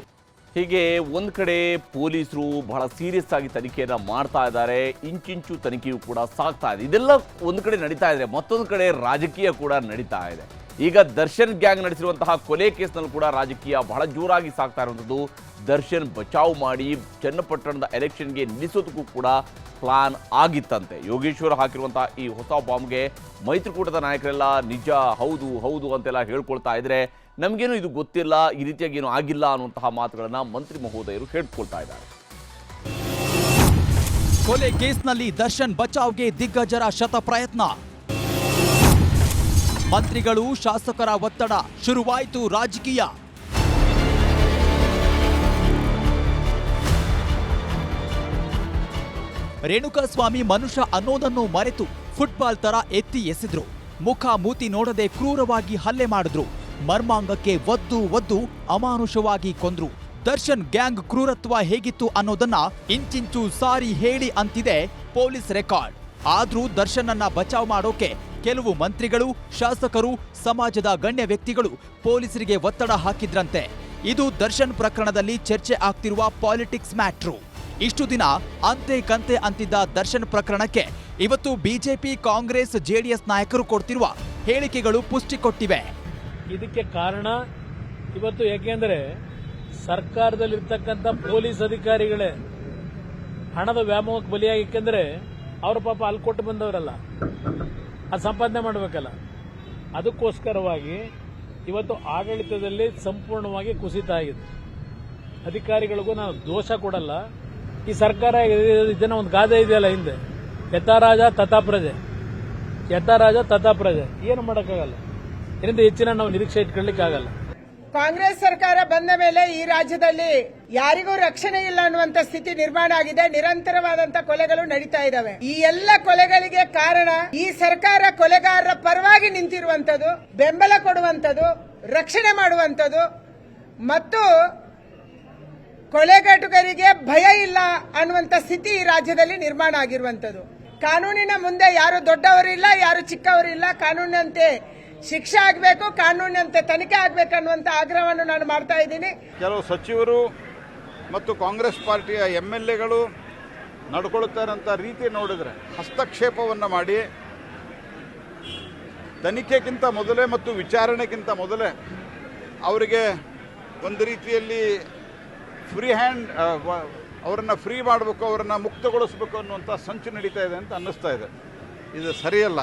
ಹೀಗೆ ಒಂದು ಕಡೆ ಪೊಲೀಸರು ಬಹಳ ಸೀರಿಯಸ್ ಆಗಿ ತನಿಖೆಯನ್ನು ಮಾಡ್ತಾ ಇದ್ದಾರೆ, ಇಂಚಿಂಚು ತನಿಖೆಯೂ ಕೂಡ ಸಾಗ್ತಾ ಇದೆ. ಇದೆಲ್ಲ ಒಂದು ಕಡೆ ನಡೀತಾ ಇದೆ, ಮತ್ತೊಂದು ಕಡೆ ರಾಜಕೀಯ ಕೂಡ ನಡೀತಾ ಇದೆ. ಈಗ ದರ್ಶನ್ ಗ್ಯಾಂಗ್ ನಡೆಸಿರುವಂತಹ ಕೊಲೆ ಕೇಸ್ನಲ್ಲಿ ಕೂಡ ರಾಜಕೀಯ ಬಹಳ ಜೋರಾಗಿ ಸಾಗ್ತಾ ಇರುವಂಥದ್ದು. ದರ್ಶನ್ ಬಚಾವ್ ಮಾಡಿ ಚನ್ನಪಟ್ಟಣದ ಎಲೆಕ್ಷನ್ಗೆ ನಿಲ್ಲಿಸೋದಕ್ಕೂ ಕೂಡ ಪ್ಲಾನ್ ಆಗಿತ್ತಂತೆ. ಯೋಗೇಶ್ವರ್ ಹಾಕಿರುವಂತಹ ಈ ಹೊಸ ಬಾಂಬ್ಗೆ ಮೈತ್ರಿಕೂಟದ ನಾಯಕರೆಲ್ಲ ನಿಜ ಹೌದು ಹೌದು ಅಂತೆಲ್ಲ ಹೇಳ್ಕೊಳ್ತಾ ಇದ್ರೆ ನಮಗೇನು ಇದು ಗೊತ್ತಿಲ್ಲ, ಈ ರೀತಿಯಾಗಿ ಏನು ಆಗಿಲ್ಲ ಅನ್ನುವಂತಹ ಮಾತುಗಳನ್ನು ಮಂತ್ರಿ ಮಹೋದಯರು ಹೇಳ್ಕೊಳ್ತಾ ಇದ್ದಾರೆ. ಕೊಲೆ ಕೇಸ್ನಲ್ಲಿ ದರ್ಶನ್ ಬಚಾವ್ಗೆ ದಿಗ್ಗಜರ ಶತ ಪ್ರಯತ್ನ. ಮಂತ್ರಿಗಳು ಶಾಸಕರ ಒತ್ತಡ, ಶುರುವಾಯಿತು ರಾಜಕೀಯ. ರೇಣುಕಾಸ್ವಾಮಿ ಮನುಷ್ಯ ಅನ್ನೋದನ್ನು ಮರೆತು ಫುಟ್ಬಾಲ್ ತರ ಎತ್ತಿ ಎಸೆದ್ರು. ಮುಖ ಮೂತಿ ನೋಡದೆ ಕ್ರೂರವಾಗಿ ಹಲ್ಲೆ ಮಾಡಿದ್ರು. ಮರ್ಮಾಂಗಕ್ಕೆ ಒದ್ದು ಅಮಾನುಷವಾಗಿ ಕೊಂದ್ರು. ದರ್ಶನ್ ಗ್ಯಾಂಗ್ ಕ್ರೂರತ್ವ ಹೇಗಿತ್ತು ಅನ್ನೋದನ್ನ ಇಂಚಿಂಚು ಸಾರಿ ಹೇಳಿ ಅಂತಿದೆ ಪೊಲೀಸ್ ರೆಕಾರ್ಡ್. ಆದ್ರೂ ದರ್ಶನ್ನನ್ನ ಬಚಾವ್ ಮಾಡೋಕೆ ಕೆಲವು ಮಂತ್ರಿಗಳು, ಶಾಸಕರು, ಸಮಾಜದ ಗಣ್ಯ ವ್ಯಕ್ತಿಗಳು ಪೊಲೀಸರಿಗೆ ಒತ್ತಡ ಹಾಕಿದ್ರಂತೆ. ಇದು ದರ್ಶನ್ ಪ್ರಕರಣದಲ್ಲಿ ಚರ್ಚೆ ಆಗ್ತಿರುವ ಪಾಲಿಟಿಕ್ಸ್ ಮ್ಯಾಟ್ರು. ಇಷ್ಟು ದಿನ ಅಂತೆ ಕಂತೆ ಅಂತಿದ್ದ ದರ್ಶನ್ ಪ್ರಕರಣಕ್ಕೆ ಇವತ್ತು ಬಿಜೆಪಿ, ಕಾಂಗ್ರೆಸ್, ಜೆಡಿಎಸ್ ನಾಯಕರು ಕೊಡ್ತಿರುವ ಹೇಳಿಕೆಗಳು ಪುಷ್ಟಿ ಕೊಟ್ಟಿವೆ. ಇದಕ್ಕೆ ಕಾರಣ ಇವತ್ತು ಯಾಕೆಂದ್ರೆ ಸರ್ಕಾರದಲ್ಲಿರ್ತಕ್ಕಂಥ ಪೊಲೀಸ್ ಅಧಿಕಾರಿಗಳೇ ಹಣದ ವ್ಯಾಮೋಹಕ್ಕೆ ಬಲಿಯಾಗಿ, ಏಕೆಂದ್ರೆ ಅವ್ರ ಪಾಪ ಅಲ್ಲಿ ಕೊಟ್ಟು ಬಂದವರಲ್ಲ, ಅದು ಸಂಪಾದನೆ ಮಾಡಬೇಕಲ್ಲ. ಅದಕ್ಕೋಸ್ಕರವಾಗಿ ಇವತ್ತು ಆಡಳಿತದಲ್ಲಿ ಸಂಪೂರ್ಣವಾಗಿ ಕುಸಿತ ಆಗಿದೆ. ಅಧಿಕಾರಿಗಳಿಗೂ ನಾನು ದೋಷ ಕೊಡಲ್ಲ. ಈ ಸರ್ಕಾರ ಇದನ್ನ ಒಂದು ಗಾದೆ ಇದೆಯಲ್ಲ ಹಿಂದೆ, ಯಥಾರಾಜ ತಥಾ ಪ್ರಜೆ, ಯಥಾರಾಜ ತಥಾ ಪ್ರಜೆ. ಏನು ಮಾಡೋಕ್ಕಾಗಲ್ಲ, ಇದರಿಂದ ಹೆಚ್ಚಿನ ನಾವು ನಿರೀಕ್ಷೆ ಇಟ್ಕೊಳ್ಳಿಕ್ಕಾಗಲ್ಲ. ಕಾಂಗ್ರೆಸ್ ಸರ್ಕಾರ ಬಂದ ಮೇಲೆ ಈ ರಾಜ್ಯದಲ್ಲಿ ಯಾರಿಗೂ ರಕ್ಷಣೆ ಇಲ್ಲ ಅನ್ನುವಂತ ಸ್ಥಿತಿ ನಿರ್ಮಾಣ ಆಗಿದೆ. ನಿರಂತರವಾದಂತ ಕೊಲೆಗಳು ನಡೀತಾ ಇದಾವೆ. ಈ ಎಲ್ಲ ಕೊಲೆಗಳಿಗೆ ಕಾರಣ ಈ ಸರ್ಕಾರ ಕೊಲೆಗಾರರ ಪರವಾಗಿ ನಿಂತಿರುವಂತದ್ದು, ಬೆಂಬಲ ಕೊಡುವಂತದ್ದು, ರಕ್ಷಣೆ ಮಾಡುವಂತದ್ದು ಮತ್ತು ಕೊಲೆಗಾಟುಗರಿಗೆ ಭಯ ಇಲ್ಲ ಅನ್ನುವಂತ ಸ್ಥಿತಿ ಈ ರಾಜ್ಯದಲ್ಲಿ ನಿರ್ಮಾಣ ಆಗಿರುವಂತದ್ದು. ಕಾನೂನಿನ ಮುಂದೆ ಯಾರು ದೊಡ್ಡವರಿಲ್ಲ, ಯಾರು ಚಿಕ್ಕವರಿಲ್ಲ. ಕಾನೂನಿನಂತೆ ಶಿಕ್ಷೆ ಆಗಬೇಕು, ಕಾನೂನಿನಂತೆ ತನಿಖೆ ಆಗಬೇಕು ಅನ್ನುವಂಥ ಆಗ್ರಹವನ್ನು ನಾನು ಮಾಡ್ತಾ ಇದ್ದೀನಿ. ಕೆಲವು ಸಚಿವರು ಮತ್ತು ಕಾಂಗ್ರೆಸ್ ಪಾರ್ಟಿಯ MLAಗಳು ನಡ್ಕೊಳ್ತಾ ಇರೋಂಥ ರೀತಿ ನೋಡಿದ್ರೆ ಹಸ್ತಕ್ಷೇಪವನ್ನು ಮಾಡಿ ತನಿಖೆಗಿಂತ ಮೊದಲೇ ಮತ್ತು ವಿಚಾರಣೆಗಿಂತ ಮೊದಲೇ ಅವರಿಗೆ ಒಂದು ರೀತಿಯಲ್ಲಿ ಫ್ರೀ ಹ್ಯಾಂಡ್ ಅವರನ್ನು ಫ್ರೀ ಮಾಡಬೇಕು, ಅವರನ್ನು ಮುಕ್ತಗೊಳಿಸಬೇಕು ಅನ್ನುವಂಥ ಸಂಚು ನಡೀತಾ ಇದೆ ಅಂತ ಅನ್ನಿಸ್ತಾ ಇದೆ. ಇದು ಸರಿಯಲ್ಲ.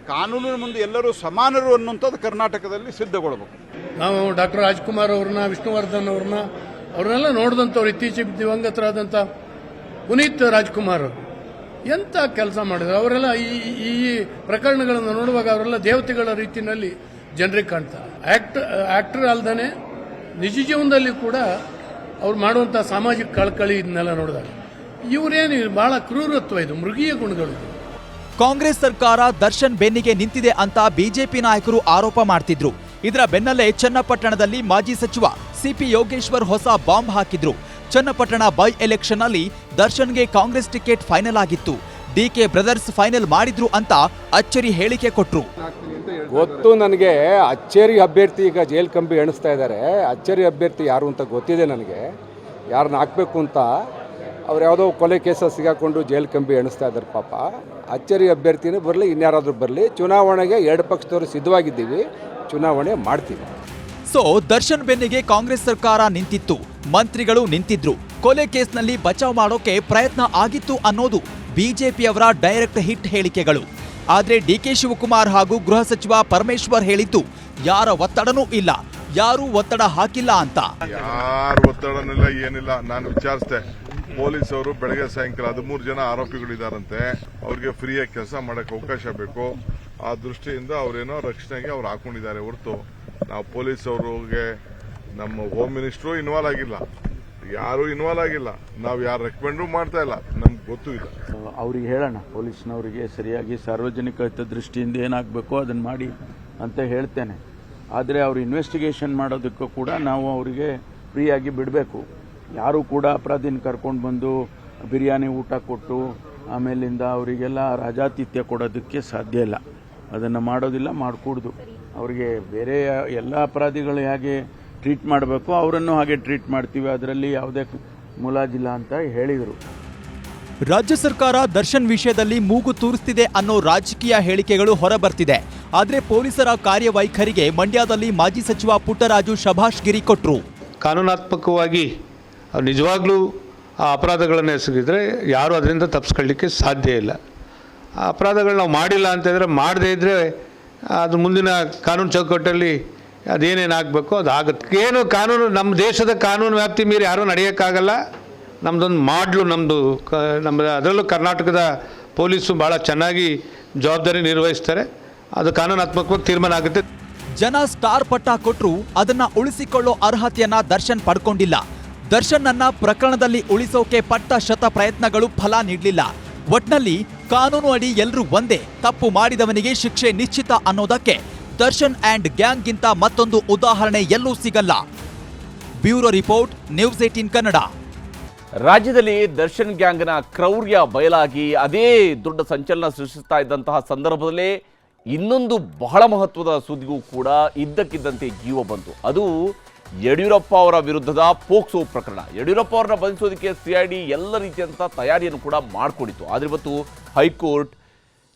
ಕಾನೂನಿನ ಮುಂದೆ ಎಲ್ಲರೂ ಸಮಾನರು ಅನ್ನುವಂಥದ್ದು ಕರ್ನಾಟಕದಲ್ಲಿ ಸಿದ್ಧಗೊಳ್ಳಬೇಕು. ನಾವು ಡಾಕ್ಟರ್ ರಾಜ್ಕುಮಾರ್ ಅವ್ರನ್ನ, ವಿಷ್ಣುವರ್ಧನ್ ಅವ್ರನ್ನೆಲ್ಲ ನೋಡಿದಂಥವ್ರು, ಇತ್ತೀಚೆಗೆ ದಿವಂಗತರಾದಂಥ ಪುನೀತ್ ರಾಜ್ಕುಮಾರ್ ಎಂಥ ಕೆಲಸ ಮಾಡಿದ್ರು. ಅವರೆಲ್ಲ ಈ ಪ್ರಕರಣಗಳನ್ನು ನೋಡುವಾಗ ಅವರೆಲ್ಲ ದೇವತೆಗಳ ರೀತಿಯಲ್ಲಿ ಜನರಿಗೆ ಕಾಣ್ತಾರೆ. ಆಕ್ಟರ್ ಅಲ್ದೇ ನಿಜ ಜೀವನದಲ್ಲಿ ಕೂಡ ಅವ್ರು ಮಾಡುವಂಥ ಸಾಮಾಜಿಕ ಕಳಕಳಿ ಇದನ್ನೆಲ್ಲ ನೋಡಿದಾಗ ಇವರೇನು ಬಹಳ ಕ್ರೂರತ್ವ, ಇದು ಮೃಗೀಯ ಗುಣಗಳು. ಕಾಂಗ್ರೆಸ್ ಸರ್ಕಾರ ದರ್ಶನ್ ಬೆನ್ನಿಗೆ ನಿಂತಿದೆ ಅಂತ ಬಿಜೆಪಿ ನಾಯಕರು ಆರೋಪ ಮಾಡ್ತಿದ್ರು. ಇದರ ಬೆನ್ನಲ್ಲೇ ಚನ್ನಪಟ್ಟಣದಲ್ಲಿ ಮಾಜಿ ಸಚಿವ ಸಿಪಿ ಯೋಗೇಶ್ವರ್ ಹೊಸ ಬಾಂಬ್ ಹಾಕಿದ್ರು. ಚನ್ನಪಟ್ಟಣ ಬೈ ಎಲೆಕ್ಷನ್ ಅಲ್ಲಿ ದರ್ಶನ್ಗೆ ಕಾಂಗ್ರೆಸ್ ಟಿಕೆಟ್ ಫೈನಲ್ ಆಗಿತ್ತು. ಡಿಕೆ ಬ್ರದರ್ಸ್ ಫೈನಲ್ ಮಾಡಿದ್ರು ಅಂತ ಅಚ್ಚರಿ ಹೇಳಿಕೆ ಕೊಟ್ರು. ಗೊತ್ತು ನನಗೆ. ಅಚ್ಚೇರಿ ಅಭ್ಯರ್ಥಿ ಈಗ ಜೈಲ್ ಕಂಬಿ ಎಣಿಸ್ತಾ ಇದ್ದಾರೆ. ಅಚ್ಚೇರಿ ಅಭ್ಯರ್ಥಿ ಯಾರು ಅಂತ ಗೊತ್ತಿದೆ ನನಗೆ, ಯಾರನ್ನ ಹಾಕಬೇಕು ಅಂತ. ಅವ್ರು ಯಾವುದೋ ಕೊಲೆ ಕೇಸ ಸಿಗಾಕೊಂಡು ಜೈಲ್ ಕಂಬಿ ಎಣಿಸ್ತಾ ಇದ್ದಾರೆ ಪಾಪ. ಅಚ್ಚೇರಿ ಅಭ್ಯರ್ಥಿನೇ ಬರಲಿ, ಇನ್ಯಾರಾದರೂ ಬರಲಿ, ಚುನಾವಣೆಗೆ 2 ಪಕ್ಷದವರು ಸಿದ್ಧವಾಗಿದ್ದೀವಿ, ಚುನಾವಣೆ ಮಾಡ್ತೀವಿ. ಸೊ ದರ್ಶನ್ ಬೆನ್ನಿಗೆ ಕಾಂಗ್ರೆಸ್ ಸರ್ಕಾರ ನಿಂತಿತ್ತು, ಮಂತ್ರಿಗಳು ನಿಂತಿದ್ರು. ಕೊಲೆ ಕೇಸ್ನಲ್ಲಿ ಬಚಾವ್ ಮಾಡೋಕೆ ಪ್ರಯತ್ನ ಆಗಿತ್ತು ಅನ್ನೋದು ಬಿಜೆಪಿಯವರ ಡೈರೆಕ್ಟ್ ಹಿಟ್ ಹೇಳಿಕೆಗಳು. ಆದ್ರೆ ಡಿಕೆ ಶಿವಕುಮಾರ್ ಹಾಗೂ ಗೃಹ ಸಚಿವ ಪರಮೇಶ್ವರ್ ಹೇಳಿದ್ದು ಯಾರ ಒತ್ತಡನೂ ಇಲ್ಲ, ಯಾರೂ ಒತ್ತಡ ಹಾಕಿಲ್ಲ ಅಂತ. ಯಾರು ಒತ್ತಡನಿಲ್ಲ, ಏನಿಲ್ಲ. ನಾನು ವಿಚಾರಿಸಿದೆ, ಪೊಲೀಸ್ ಅವರು ಬೆಳಗ್ಗೆ ಸಾಯಂಕಾಲ 13 ಜನ ಆರೋಪಿಗಳಿದಾರಂತೆ, ಅವ್ರಿಗೆ ಫ್ರೀಯಾಗಿ ಕೆಲಸ ಮಾಡಕ್ಕೆ ಅವಕಾಶ ಬೇಕು. ಆ ದೃಷ್ಟಿಯಿಂದ ಅವರೇನೋ ರಕ್ಷಣೆಗೆ ಅವ್ರು ಹಾಕೊಂಡಿದ್ದಾರೆ ಹೊರತು ನಾವು ಪೊಲೀಸ್ ಅವ್ರಿಗೆ ನಮ್ಮ ಹೋಮ್ ಮಿನಿಸ್ಟ್ರು ಇನ್ವಾಲ್ವ್ ಆಗಿಲ್ಲ, ಯಾರು ಇನ್ವಾಲ್ವ್ ಆಗಿಲ್ಲ. ನಾವು ಯಾರು ರೆಕಮೆಂಡು ಮಾಡ್ತಾ ಇಲ್ಲ. ನಮ್ ಗೊತ್ತೂ ಇಲ್ಲ. ಅವ್ರಿಗೆ ಹೇಳೋಣ, ಪೊಲೀಸ್ನವರಿಗೆ ಸರಿಯಾಗಿ ಸಾರ್ವಜನಿಕ ಹಿತದೃಷ್ಟಿಯಿಂದ ಏನಾಗಬೇಕೋ ಅದನ್ನು ಮಾಡಿ ಅಂತ ಹೇಳ್ತೇನೆ. ಆದರೆ ಅವರು ಇನ್ವೆಸ್ಟಿಗೇಷನ್ ಮಾಡೋದಕ್ಕೂ ಕೂಡ ನಾವು ಅವರಿಗೆ ಫ್ರೀಯಾಗಿ ಬಿಡಬೇಕು. ಯಾರೂ ಕೂಡ ಅಪರಾಧಿನ ಕರ್ಕೊಂಡು ಬಂದು ಬಿರಿಯಾನಿ ಊಟ ಕೊಟ್ಟು ಆಮೇಲಿಂದ ಅವರಿಗೆಲ್ಲ ರಾಜಾತಿಥ್ಯ ಕೊಡೋದಕ್ಕೆ ಸಾಧ್ಯ ಇಲ್ಲ. ಅದನ್ನು ಮಾಡೋದಿಲ್ಲ, ಮಾಡಿಕೊಡ್ದು. ಅವರಿಗೆ ಬೇರೆ ಎಲ್ಲ ಅಪರಾಧಿಗಳು ಹೇಗೆ ಟ್ರೀಟ್ ಮಾಡಬೇಕು ಅವರನ್ನು ಹಾಗೆ ಟ್ರೀಟ್ ಮಾಡ್ತೀವಿ, ಅದರಲ್ಲಿ ಯಾವುದೇ ಮುಲಾಜಿಲ್ಲ ಅಂತ ಹೇಳಿದರು. ರಾಜ್ಯ ಸರ್ಕಾರ ದರ್ಶನ್ ವಿಷಯದಲ್ಲಿ ಮೂಗು ತೂರಿಸ್ತಿದೆ ಅನ್ನೋ ರಾಜಕೀಯ ಹೇಳಿಕೆಗಳು ಹೊರಬರ್ತಿದೆ. ಆದರೆ ಪೊಲೀಸರ ಕಾರ್ಯವೈಖರಿಗೆ ಮಂಡ್ಯದಲ್ಲಿ ಮಾಜಿ ಸಚಿವ ಪುಟ್ಟರಾಜು ಶಭಾಷ್ಗಿರಿ ಕೊಟ್ಟರು. ಕಾನೂನಾತ್ಮಕವಾಗಿ ನಿಜವಾಗ್ಲೂ ಆ ಅಪರಾಧಗಳನ್ನು ಎಸಗಿದ್ರೆ ಯಾರೂ ಅದರಿಂದ ತಪ್ಪಿಸ್ಕೊಳ್ಳಿಕ್ಕೆ ಸಾಧ್ಯ ಇಲ್ಲ. ಆ ಅಪರಾಧಗಳು ನಾವು ಮಾಡಿಲ್ಲ ಅಂತಂದರೆ ಮಾಡದೇ ಇದ್ದರೆ ಅದು ಮುಂದಿನ ಕಾನೂನು ಚೌಕಟ್ಟಲ್ಲಿ ಅದೇನೇನಾಗಬೇಕೋ ಅದು ಆಗುತ್ತೆ. ಏನು ಕಾನೂನು, ನಮ್ಮ ದೇಶದ ಕಾನೂನು ವ್ಯಾಪ್ತಿ ಮೀರಿ ಯಾರೂ ನಡೆಯೋಕ್ಕಾಗಲ್ಲ. ನಮ್ಮದೊಂದು ಮಾಡ್ಲು, ನಮ್ಮ ಅದರಲ್ಲೂ ಕರ್ನಾಟಕದ ಪೊಲೀಸು ಭಾಳ ಚೆನ್ನಾಗಿ ಜವಾಬ್ದಾರಿ ನಿರ್ವಹಿಸ್ತಾರೆ. ಅದು ಕಾನೂನಾತ್ಮಕವಾಗಿ ತೀರ್ಮಾನ ಆಗುತ್ತೆ. ಜನ ಸ್ಟಾರ್ ಪಟ್ಟ ಕೊಟ್ಟರು ಅದನ್ನ ಉಳಿಸಿಕೊಳ್ಳೋ ಅರ್ಹತೆಯನ್ನ ದರ್ಶನ್ ಪಡ್ಕೊಂಡಿಲ್ಲ. ದರ್ಶನ್ ಅನ್ನ ಪ್ರಕರಣದಲ್ಲಿ ಉಳಿಸೋಕೆ ಪಟ್ಟ ಶತ ಪ್ರಯತ್ನಗಳು ಫಲ ನೀಡಲಿಲ್ಲ. ಒಟ್ನಲ್ಲಿ ಕಾನೂನು ಅಡಿ ಎಲ್ಲರೂ ಒಂದೇ, ತಪ್ಪು ಮಾಡಿದವನಿಗೆ ಶಿಕ್ಷೆ ನಿಶ್ಚಿತ ಅನ್ನೋದಕ್ಕೆ ದರ್ಶನ್ ಆ್ಯಂಡ್ ಗ್ಯಾಂಗ್ಗಿಂತ ಮತ್ತೊಂದು ಉದಾಹರಣೆ ಎಲ್ಲೂ ಸಿಗಲ್ಲ. Bureau report, news 18 Kannada. ರಾಜ್ಯದಲ್ಲಿ ದರ್ಶನ್ ಗ್ಯಾಂಗ್ನ ಕ್ರೌರ್ಯ ಬಯಲಾಗಿ ಅದೇ ದೊಡ್ಡ ಸಂಚಲನ ಸೃಷ್ಟಿಸ್ತಾ ಇದ್ದಂತಹ ಸಂದರ್ಭದಲ್ಲೇ ಇನ್ನೊಂದು ಬಹಳ ಮಹತ್ವದ ಸುದ್ದಿಗೂ ಕೂಡ ಇದ್ದಕ್ಕಿದ್ದಂತೆ ಜೀವ ಬಂತು. ಅದು ಯಡಿಯೂರಪ್ಪ ಅವರ ವಿರುದ್ಧದ ಪೋಕ್ಸೋ ಪ್ರಕರಣ. ಯಡಿಯೂರಪ್ಪ ಅವರನ್ನ ಬಂಧಿಸೋದಕ್ಕೆ CID ಎಲ್ಲ ರೀತಿಯಂಥ ತಯಾರಿಯನ್ನು ಕೂಡ ಮಾಡಿಕೊಂಡಿತ್ತು. ಆದರೆ ಇವತ್ತು ಹೈಕೋರ್ಟ್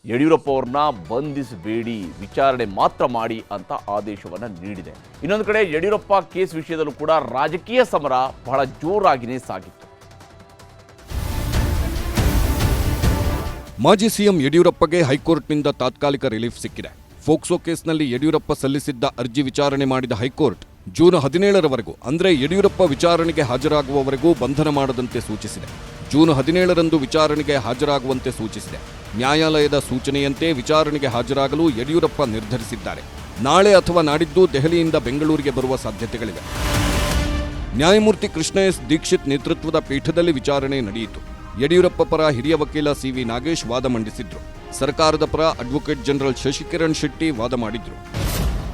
ಯಡಿಯೂರಪ್ಪ ಅವ್ರನ್ನ ಬಂಧಿಸಬೇಡಿ, ವಿಚಾರಣೆ ಮಾತ್ರ ಮಾಡಿ ಅಂತ ಆದೇಶವನ್ನು ನೀಡಿದೆ. ಇನ್ನೊಂದು ಕಡೆ ಯಡಿಯೂರಪ್ಪ ಕೇಸ್ ವಿಷಯದಲ್ಲೂ ಕೂಡ ರಾಜಕೀಯ ಸಮರ ಬಹಳ ಜೋರಾಗಿಯೇ ಸಾಗಿತ್ತು. ಮಾಜಿ ಸಿಎಂ ಯಡಿಯೂರಪ್ಪಗೆ ಹೈಕೋರ್ಟ್ನಿಂದ ತಾತ್ಕಾಲಿಕ ರಿಲೀಫ್ ಸಿಕ್ಕಿದೆ. ಫೋಕ್ಸೋ ಕೇಸ್ನಲ್ಲಿ ಯಡಿಯೂರಪ್ಪ ಸಲ್ಲಿಸಿದ್ದ ಅರ್ಜಿ ವಿಚಾರಣೆ ಮಾಡಿದ ಹೈಕೋರ್ಟ್ ಜೂನ್ 17ರವರೆಗೂ, ಅಂದರೆ ಯಡಿಯೂರಪ್ಪ ವಿಚಾರಣೆಗೆ ಹಾಜರಾಗುವವರೆಗೂ ಬಂಧನ ಮಾಡದಂತೆ ಸೂಚಿಸಿದೆ. ಜೂನ್ 17ರಂದು ವಿಚಾರಣೆಗೆ ಹಾಜರಾಗುವಂತೆ ಸೂಚಿಸಿದೆ. ನ್ಯಾಯಾಲಯದ ಸೂಚನೆಯಂತೆ ವಿಚಾರಣೆಗೆ ಹಾಜರಾಗಲು ಯಡಿಯೂರಪ್ಪ ನಿರ್ಧರಿಸಿದ್ದಾರೆ. ನಾಳೆ ಅಥವಾ ನಾಡಿದ್ದು ದೆಹಲಿಯಿಂದ ಬೆಂಗಳೂರಿಗೆ ಬರುವ ಸಾಧ್ಯತೆಗಳಿವೆ. ನ್ಯಾಯಮೂರ್ತಿ ಕೃಷ್ಣ ಎಸ್ ದೀಕ್ಷಿತ್ ನೇತೃತ್ವದ ಪೀಠದಲ್ಲಿ ವಿಚಾರಣೆ ನಡೆಯಿತು. ಯಡಿಯೂರಪ್ಪ ಪರ ಹಿರಿಯ ವಕೀಲ CV ನಾಗೇಶ್ ವಾದ ಮಂಡಿಸಿದ್ರು. ಸರ್ಕಾರದ ಪರ ಅಡ್ವೊಕೇಟ್ ಜನರಲ್ ಶಶಿಕಿರಣ್ ಶೆಟ್ಟಿ ವಾದ ಮಾಡಿದ್ರು.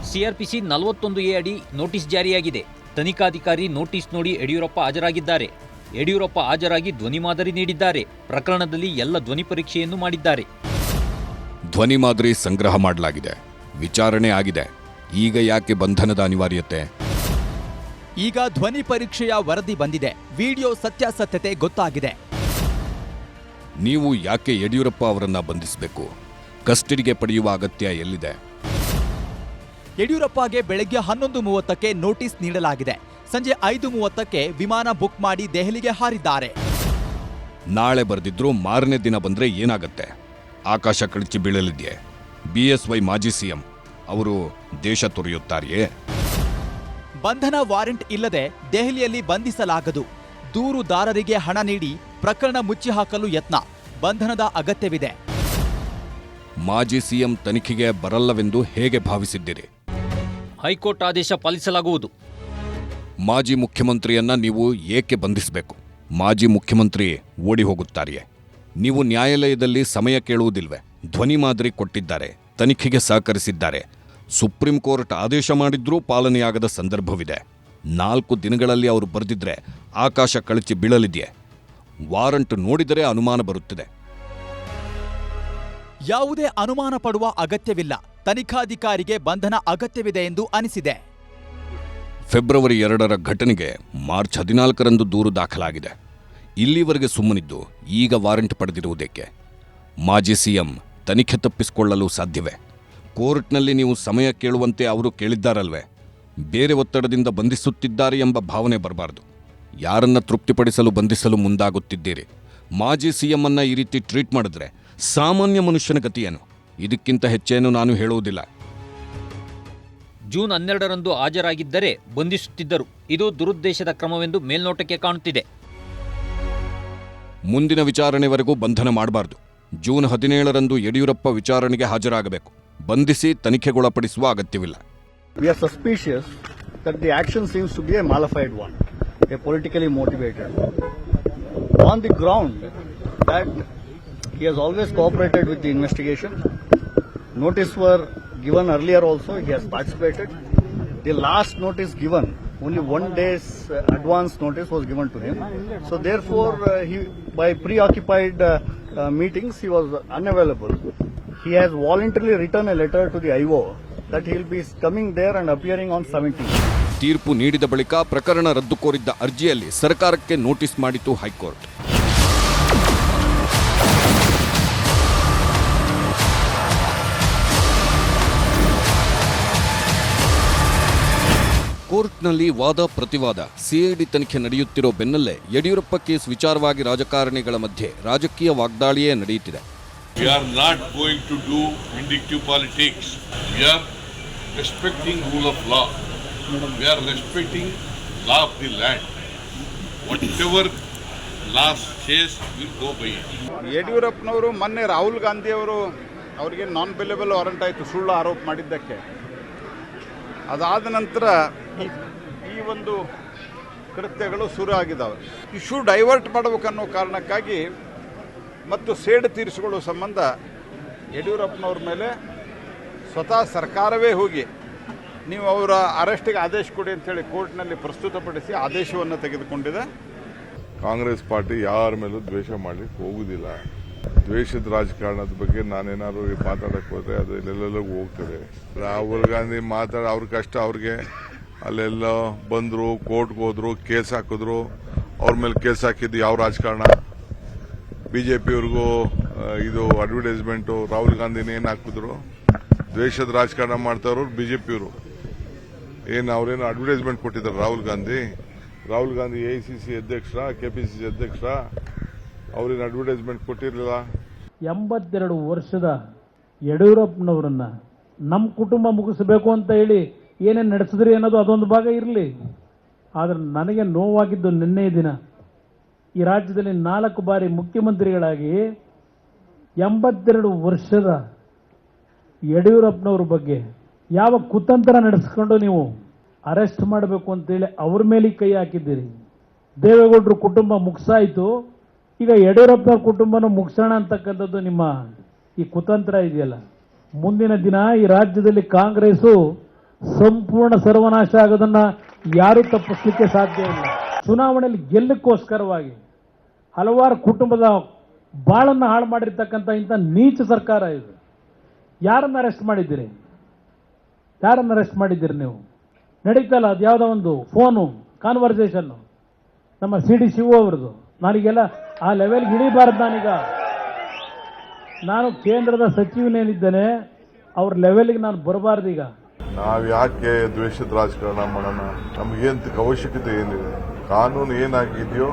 CRPC 41A ಅಡಿ ನೋಟಿಸ್ ಜಾರಿಯಾಗಿದೆ. ತನಿಖಾಧಿಕಾರಿ ನೋಟಿಸ್ ನೋಡಿ ಯಡಿಯೂರಪ್ಪ ಹಾಜರಾಗಿದ್ದಾರೆ. ಯಡಿಯೂರಪ್ಪ ಹಾಜರಾಗಿ ಧ್ವನಿ ಮಾದರಿ ನೀಡಿದ್ದಾರೆ. ಪ್ರಕರಣದಲ್ಲಿ ಎಲ್ಲ ಧ್ವನಿ ಪರೀಕ್ಷೆಯನ್ನು ಮಾಡಿದ್ದಾರೆ. ಧ್ವನಿ ಮಾದರಿ ಸಂಗ್ರಹ ಮಾಡಲಾಗಿದೆ, ವಿಚಾರಣೆ ಆಗಿದೆ. ಈಗ ಯಾಕೆ ಬಂಧನದ ಅನಿವಾರ್ಯತೆ? ಈಗ ಧ್ವನಿ ಪರೀಕ್ಷೆಯ ವರದಿ ಬಂದಿದೆ. ವಿಡಿಯೋ ಸತ್ಯಾಸತ್ಯತೆ ಗೊತ್ತಾಗಿದೆ. ನೀವು ಯಾಕೆ ಯಡಿಯೂರಪ್ಪ ಅವರನ್ನ ಬಂಧಿಸಬೇಕು? ಕಸ್ಟಡಿಗೆ ಪಡೆಯುವ ಅಗತ್ಯ ಎಲ್ಲಿದೆ? ಯಡಿಯೂರಪ್ಪಗೆ ಬೆಳಗ್ಗೆ 11:30ಕ್ಕೆ ನೋಟಿಸ್ ನೀಡಲಾಗಿದೆ. ಸಂಜೆ 5:30ಕ್ಕೆ ವಿಮಾನ ಬುಕ್ ಮಾಡಿ ದೆಹಲಿಗೆ ಹಾರಿದ್ದಾರೆ. ನಾಳೆ ಬರೆದಿದ್ರು ಮಾರನೇ ದಿನ ಬಂದ್ರೆ ಏನಾಗತ್ತೆ? ಆಕಾಶ ಕಳಚಿ ಬೀಳಲಿದೆಯೇ? BSY ಮಾಜಿ ಸಿಎಂ ಅವರು ದೇಶ ತೊರೆಯುತ್ತಾರೆಯೇ? ಬಂಧನ ವಾರೆಂಟ್ ಇಲ್ಲದೆ ದೆಹಲಿಯಲ್ಲಿ ಬಂಧಿಸಲಾಗದು. ದೂರುದಾರರಿಗೆ ಹಣ ನೀಡಿ ಪ್ರಕರಣ ಮುಚ್ಚಿ ಹಾಕಲು ಯತ್ನ. ಬಂಧನದ ಅಗತ್ಯವಿದೆ. ಮಾಜಿ ಸಿಎಂ ತನಿಖೆಗೆ ಬರಲ್ಲವೆಂದು ಹೇಗೆ ಭಾವಿಸಿದ್ದೀರಿ? ಹೈಕೋರ್ಟ್ ಆದೇಶ ಪಾಲಿಸಲಾಗುವುದು. ಮಾಜಿ ಮುಖ್ಯಮಂತ್ರಿಯನ್ನ ನೀವು ಏಕೆ ಬಂಧಿಸಬೇಕು? ಮಾಜಿ ಮುಖ್ಯಮಂತ್ರಿ ಓಡಿ ಹೋಗುತ್ತಾರೆಯೇ? ನೀವು ನ್ಯಾಯಾಲಯದಲ್ಲಿ ಸಮಯ ಕೇಳುವುದಿಲ್ವೇ? ಧ್ವನಿ ಮಾದರಿ ಕೊಟ್ಟಿದ್ದಾರೆ, ತನಿಖೆಗೆ ಸಹಕರಿಸಿದ್ದಾರೆ. ಸುಪ್ರೀಂ ಕೋರ್ಟ್ ಆದೇಶ ಮಾಡಿದ್ರೂ ಪಾಲನೆಯಾಗದ ಸಂದರ್ಭವಿದೆ. 4 ದಿನಗಳಲ್ಲಿ ಅವರು ಬರೆದಿದ್ರೆ ಆಕಾಶ ಕಳಚಿ ಬೀಳಲಿದೆಯೇ? ವಾರಂಟ್ ನೋಡಿದರೆ ಅನುಮಾನ ಬರುತ್ತಿದೆ. ಯಾವುದೇ ಅನುಮಾನ ಪಡುವ ಅಗತ್ಯವಿಲ್ಲ. ತನಿಖಾಧಿಕಾರಿಗೆ ಬಂಧನ ಅಗತ್ಯವಿದೆ ಎಂದು ಅನಿಸಿದೆ. ಫೆಬ್ರವರಿ 2ರ ಘಟನೆಗೆ ಮಾರ್ಚ್ 14ರಂದು ದೂರು ದಾಖಲಾಗಿದೆ. ಇಲ್ಲಿವರೆಗೆ ಸುಮ್ಮನಿದ್ದು ಈಗ ವಾರಂಟ್ ಪಡೆದಿರುವುದಕ್ಕೆ? ಮಾಜಿ ಸಿಎಂ ತನಿಖೆ ತಪ್ಪಿಸಿಕೊಳ್ಳಲು ಸಾಧ್ಯವೇ? ಕೋರ್ಟ್ನಲ್ಲಿ ನೀವು ಸಮಯ ಕೇಳುವಂತೆ ಅವರು ಕೇಳಿದ್ದಾರಲ್ವೇ? ಬೇರೆ ಒತ್ತಡದಿಂದ ಬಂಧಿಸುತ್ತಿದ್ದಾರೆ ಎಂಬ ಭಾವನೆ ಬರಬಾರದು. ಯಾರನ್ನ ತೃಪ್ತಿಪಡಿಸಲು ಬಂಧಿಸಲು ಮುಂದಾಗುತ್ತಿದ್ದೀರಿ? ಮಾಜಿ ಸಿಎಂ ಅನ್ನ ಈ ರೀತಿ ಟ್ರೀಟ್ ಮಾಡಿದ್ರೆ ಸಾಮಾನ್ಯ ಮನುಷ್ಯನ ಗತಿಯೇನು? ಇದಕ್ಕಿಂತ ಹೆಚ್ಚೇನು ನಾನು ಹೇಳುವುದಿಲ್ಲ. ಜೂನ್ 12ರಂದು ಹಾಜರಾಗಿದ್ದರೆ ಬಂಧಿಸುತ್ತಿದ್ದರು. ಇದು ದುರುದ್ದೇಶದ ಕ್ರಮವೆಂದು ಮೇಲ್ನೋಟಕ್ಕೆ ಕಾಣುತ್ತಿದೆ. ಮುಂದಿನ ವಿಚಾರಣೆವರೆಗೂ ಬಂಧನ ಮಾಡಬಾರದು. ಜೂನ್ 17ರಂದು ಯಡಿಯೂರಪ್ಪ ವಿಚಾರಣೆಗೆ ಹಾಜರಾಗಬೇಕು. ಬಂಧಿಸಿ ತನಿಖೆಗೊಳಪಡಿಸುವ ಅಗತ್ಯವಿಲ್ಲ. We are suspicious that the action seems to be a malified one, a politically motivated one. On the ground, that he has always cooperated with the investigation. Notice were given earlier also, he has participated. The last notice given, only 1 day's advance notice was given to him. So therefore, he by preoccupied meetings, he was unavailable. He has voluntarily written a letter to the IO that he will be coming there and appearing on 17th. ತೀರ್ಪು ನೀಡಿದ ಬಳಿಕ ಪ್ರಕರಣ ರದ್ದು ಕೋರಿದ್ದ ಅರ್ಜಿಯಲ್ಲಿ ಸರ್ಕಾರಕ್ಕೆ notice ಮಾಡಿತು high court. ಕೋರ್ಟ್ನಲ್ಲಿ ವಾದ ಪ್ರತಿವಾದ, ಸಿಐಡಿ ತನಿಖೆ ನಡೆಯುತ್ತಿರೋ ಬೆನ್ನಲ್ಲೇ ಯಡಿಯೂರಪ್ಪ ಕೇಸ್ ವಿಚಾರವಾಗಿ ರಾಜಕಾರಣಿಗಳ ಮಧ್ಯೆ ರಾಜಕೀಯ ವಾಗ್ದಾಳಿಯೇ ನಡೆಯುತ್ತಿದೆ. We are not going to do vindictive politics. We are respecting rule of law. We are respecting law of the land. Whatever law says, we will go by it. ಯಡಿಯೂರಪ್ಪನವರು ಮೊನ್ನೆ ರಾಹುಲ್ ಗಾಂಧಿ ಅವರು ಅವರಿಗೆ ನಾನ್ ಬೇಲೇಬಲ್ ವಾರಂಟ್ ಆಯಿತು ಸುಳ್ಳು ಆರೋಪ ಮಾಡಿದ್ದಕ್ಕೆ. ಅದಾದ ನಂತರ ಈ ಒಂದು ಕೃತ್ಯಗಳು ಶುರು ಆಗಿದ್ದಾವೆ. ಇಶ್ಯೂ ಡೈವರ್ಟ್ ಮಾಡಬೇಕನ್ನೋ ಕಾರಣಕ್ಕಾಗಿ ಮತ್ತು ಸೇಡು ತೀರಿಸಿಕೊಳ್ಳುವ ಸಂಬಂಧ ಯಡಿಯೂರಪ್ಪನವ್ರ ಮೇಲೆ ಸ್ವತಃ ಸರ್ಕಾರವೇ ಹೋಗಿ ನೀವು ಅವರ ಅರೆಸ್ಟಿಗೆ ಆದೇಶ ಕೊಡಿ ಅಂತೇಳಿ ಕೋರ್ಟ್ನಲ್ಲಿ ಪ್ರಸ್ತುತಪಡಿಸಿ ಆದೇಶವನ್ನು ತೆಗೆದುಕೊಂಡಿದೆ. ಕಾಂಗ್ರೆಸ್ ಪಾರ್ಟಿ ಯಾರ ಮೇಲೂ ದ್ವೇಷ ಮಾಡಲಿಕ್ಕೆ ಹೋಗುವುದಿಲ್ಲ. ದ್ವೇಷದ ರಾಜಕಾರಣದ ಬಗ್ಗೆ ನಾನೇನಾದ್ರು ಮಾತಾಡಕ್ಕೆ ಹೋದ್ರೆ ಅದು ಎಲ್ಲೆಲ್ಲೋ ಹೋಗ್ತದೆ. ರಾಹುಲ್ ಗಾಂಧಿ ಅವ್ರ ಕಷ್ಟ ಅವ್ರಿಗೆ, ಅಲ್ಲೆಲ್ಲ ಬಂದರು, ಕೋರ್ಟ್ಗೆ ಹೋದ್ರು, ಕೇಸ್ ಹಾಕಿದ್ರು. ಅವ್ರ ಮೇಲೆ ಕೇಸ್ ಹಾಕಿದ್ದು ಯಾವ ರಾಜಕಾರಣ? ಬಿಜೆಪಿಯವ್ರಿಗೂ ಇದು ಅಡ್ವರ್ಟೈಸ್ಮೆಂಟು ರಾಹುಲ್ ಗಾಂಧಿನ ಏನು ಹಾಕಿದ್ರು? ದ್ವೇಷದ ರಾಜಕಾರಣ ಮಾಡ್ತಾವ್ರು ಬಿಜೆಪಿಯವರು. ಏನು ಅವ್ರೇನು ಅಡ್ವರ್ಟೈಸ್ಮೆಂಟ್ ಕೊಟ್ಟಿದ್ದಾರೆ ರಾಹುಲ್ ಗಾಂಧಿ? ರಾಹುಲ್ ಗಾಂಧಿ AICC ಅಧ್ಯಕ್ಷರ, KPCC ಅಧ್ಯಕ್ಷರ, ಅವ್ರೇನು ಅಡ್ವರ್ಟೈಸ್ಮೆಂಟ್ ಕೊಟ್ಟಿರಲಿಲ್ಲ. 82 ವರ್ಷದ ಯಡಿಯೂರಪ್ಪನವರನ್ನ ನಮ್ಮ ಕುಟುಂಬ ಮುಗಿಸಬೇಕು ಅಂತ ಹೇಳಿ ಏನೇನು ನಡೆಸಿದ್ರಿ ಅನ್ನೋದು ಅದೊಂದು ಭಾಗ ಇರಲಿ. ಆದರೆ ನನಗೆ ನೋವಾಗಿದ್ದು ನಿನ್ನೆ ದಿನ ಈ ರಾಜ್ಯದಲ್ಲಿ 4 ಬಾರಿ ಮುಖ್ಯಮಂತ್ರಿಗಳಾಗಿ 82 ವರ್ಷದ ಯಡಿಯೂರಪ್ಪನವ್ರ ಬಗ್ಗೆ ಯಾವ ಕುತಂತ್ರ ನಡೆಸ್ಕೊಂಡು ನೀವು ಅರೆಸ್ಟ್ ಮಾಡಬೇಕು ಅಂತೇಳಿ ಅವ್ರ ಮೇಲೆ ಕೈ ಹಾಕಿದ್ದೀರಿ. ದೇವೇಗೌಡರ ಕುಟುಂಬ ಮುಗಿಸಾಯಿತು, ಈಗ ಯಡಿಯೂರಪ್ಪನವ್ರ ಕುಟುಂಬನೂ ಮುಗಿಸೋಣ ಅಂತಕ್ಕಂಥದ್ದು ನಿಮ್ಮ ಈ ಕುತಂತ್ರ ಇದೆಯಲ್ಲ. ಮುಂದಿನ ದಿನ ಈ ರಾಜ್ಯದಲ್ಲಿ ಕಾಂಗ್ರೆಸ್ಸು ಸಂಪೂರ್ಣ ಸರ್ವನಾಶ ಆಗೋದನ್ನ ಯಾರೂ ತಪ್ಪಿಸಲಿಕ್ಕೆ ಸಾಧ್ಯ ಇಲ್ಲ. ಚುನಾವಣೆಯಲ್ಲಿ ಗೆಲ್ಲಕ್ಕೋಸ್ಕರವಾಗಿ ಹಲವಾರು ಕುಟುಂಬದ ಬಾಳನ್ನು ಹಾಳು ಮಾಡಿರ್ತಕ್ಕಂಥ ಇಂಥ ನೀಚ ಸರ್ಕಾರ ಇದು. ಯಾರನ್ನ ಅರೆಸ್ಟ್ ಮಾಡಿದ್ದೀರಿ? ಯಾರನ್ನ ಅರೆಸ್ಟ್ ಮಾಡಿದ್ದೀರಿ ನೀವು? ನಡೀತಲ್ಲ ಅದು ಯಾವುದೋ ಒಂದು ಫೋನು ಕಾನ್ವರ್ಸೇಷನ್ನು ನಮ್ಮ CD ಶಿವು ಅವ್ರದ್ದು. ನಾನೀಗೆಲ್ಲ ಆ ಲೆವೆಲ್ಗೆ ಇಳಿಬಾರ್ದು. ನಾನು ಕೇಂದ್ರದ ಸಚಿವನೇನಿದ್ದೇನೆ, ಅವ್ರ ಲೆವೆಲ್ಗೆ ನಾನು ಬರಬಾರ್ದು. ಈಗ ನಾವು ಯಾಕೆ ದ್ವೇಷದ ರಾಜಕಾರಣ ಮಾಡೋಣ? ನಮಗೇನ್ ಅವಶ್ಯಕತೆ ಏನಿದೆ? ಕಾನೂನು ಏನಾಗಿದೆಯೋ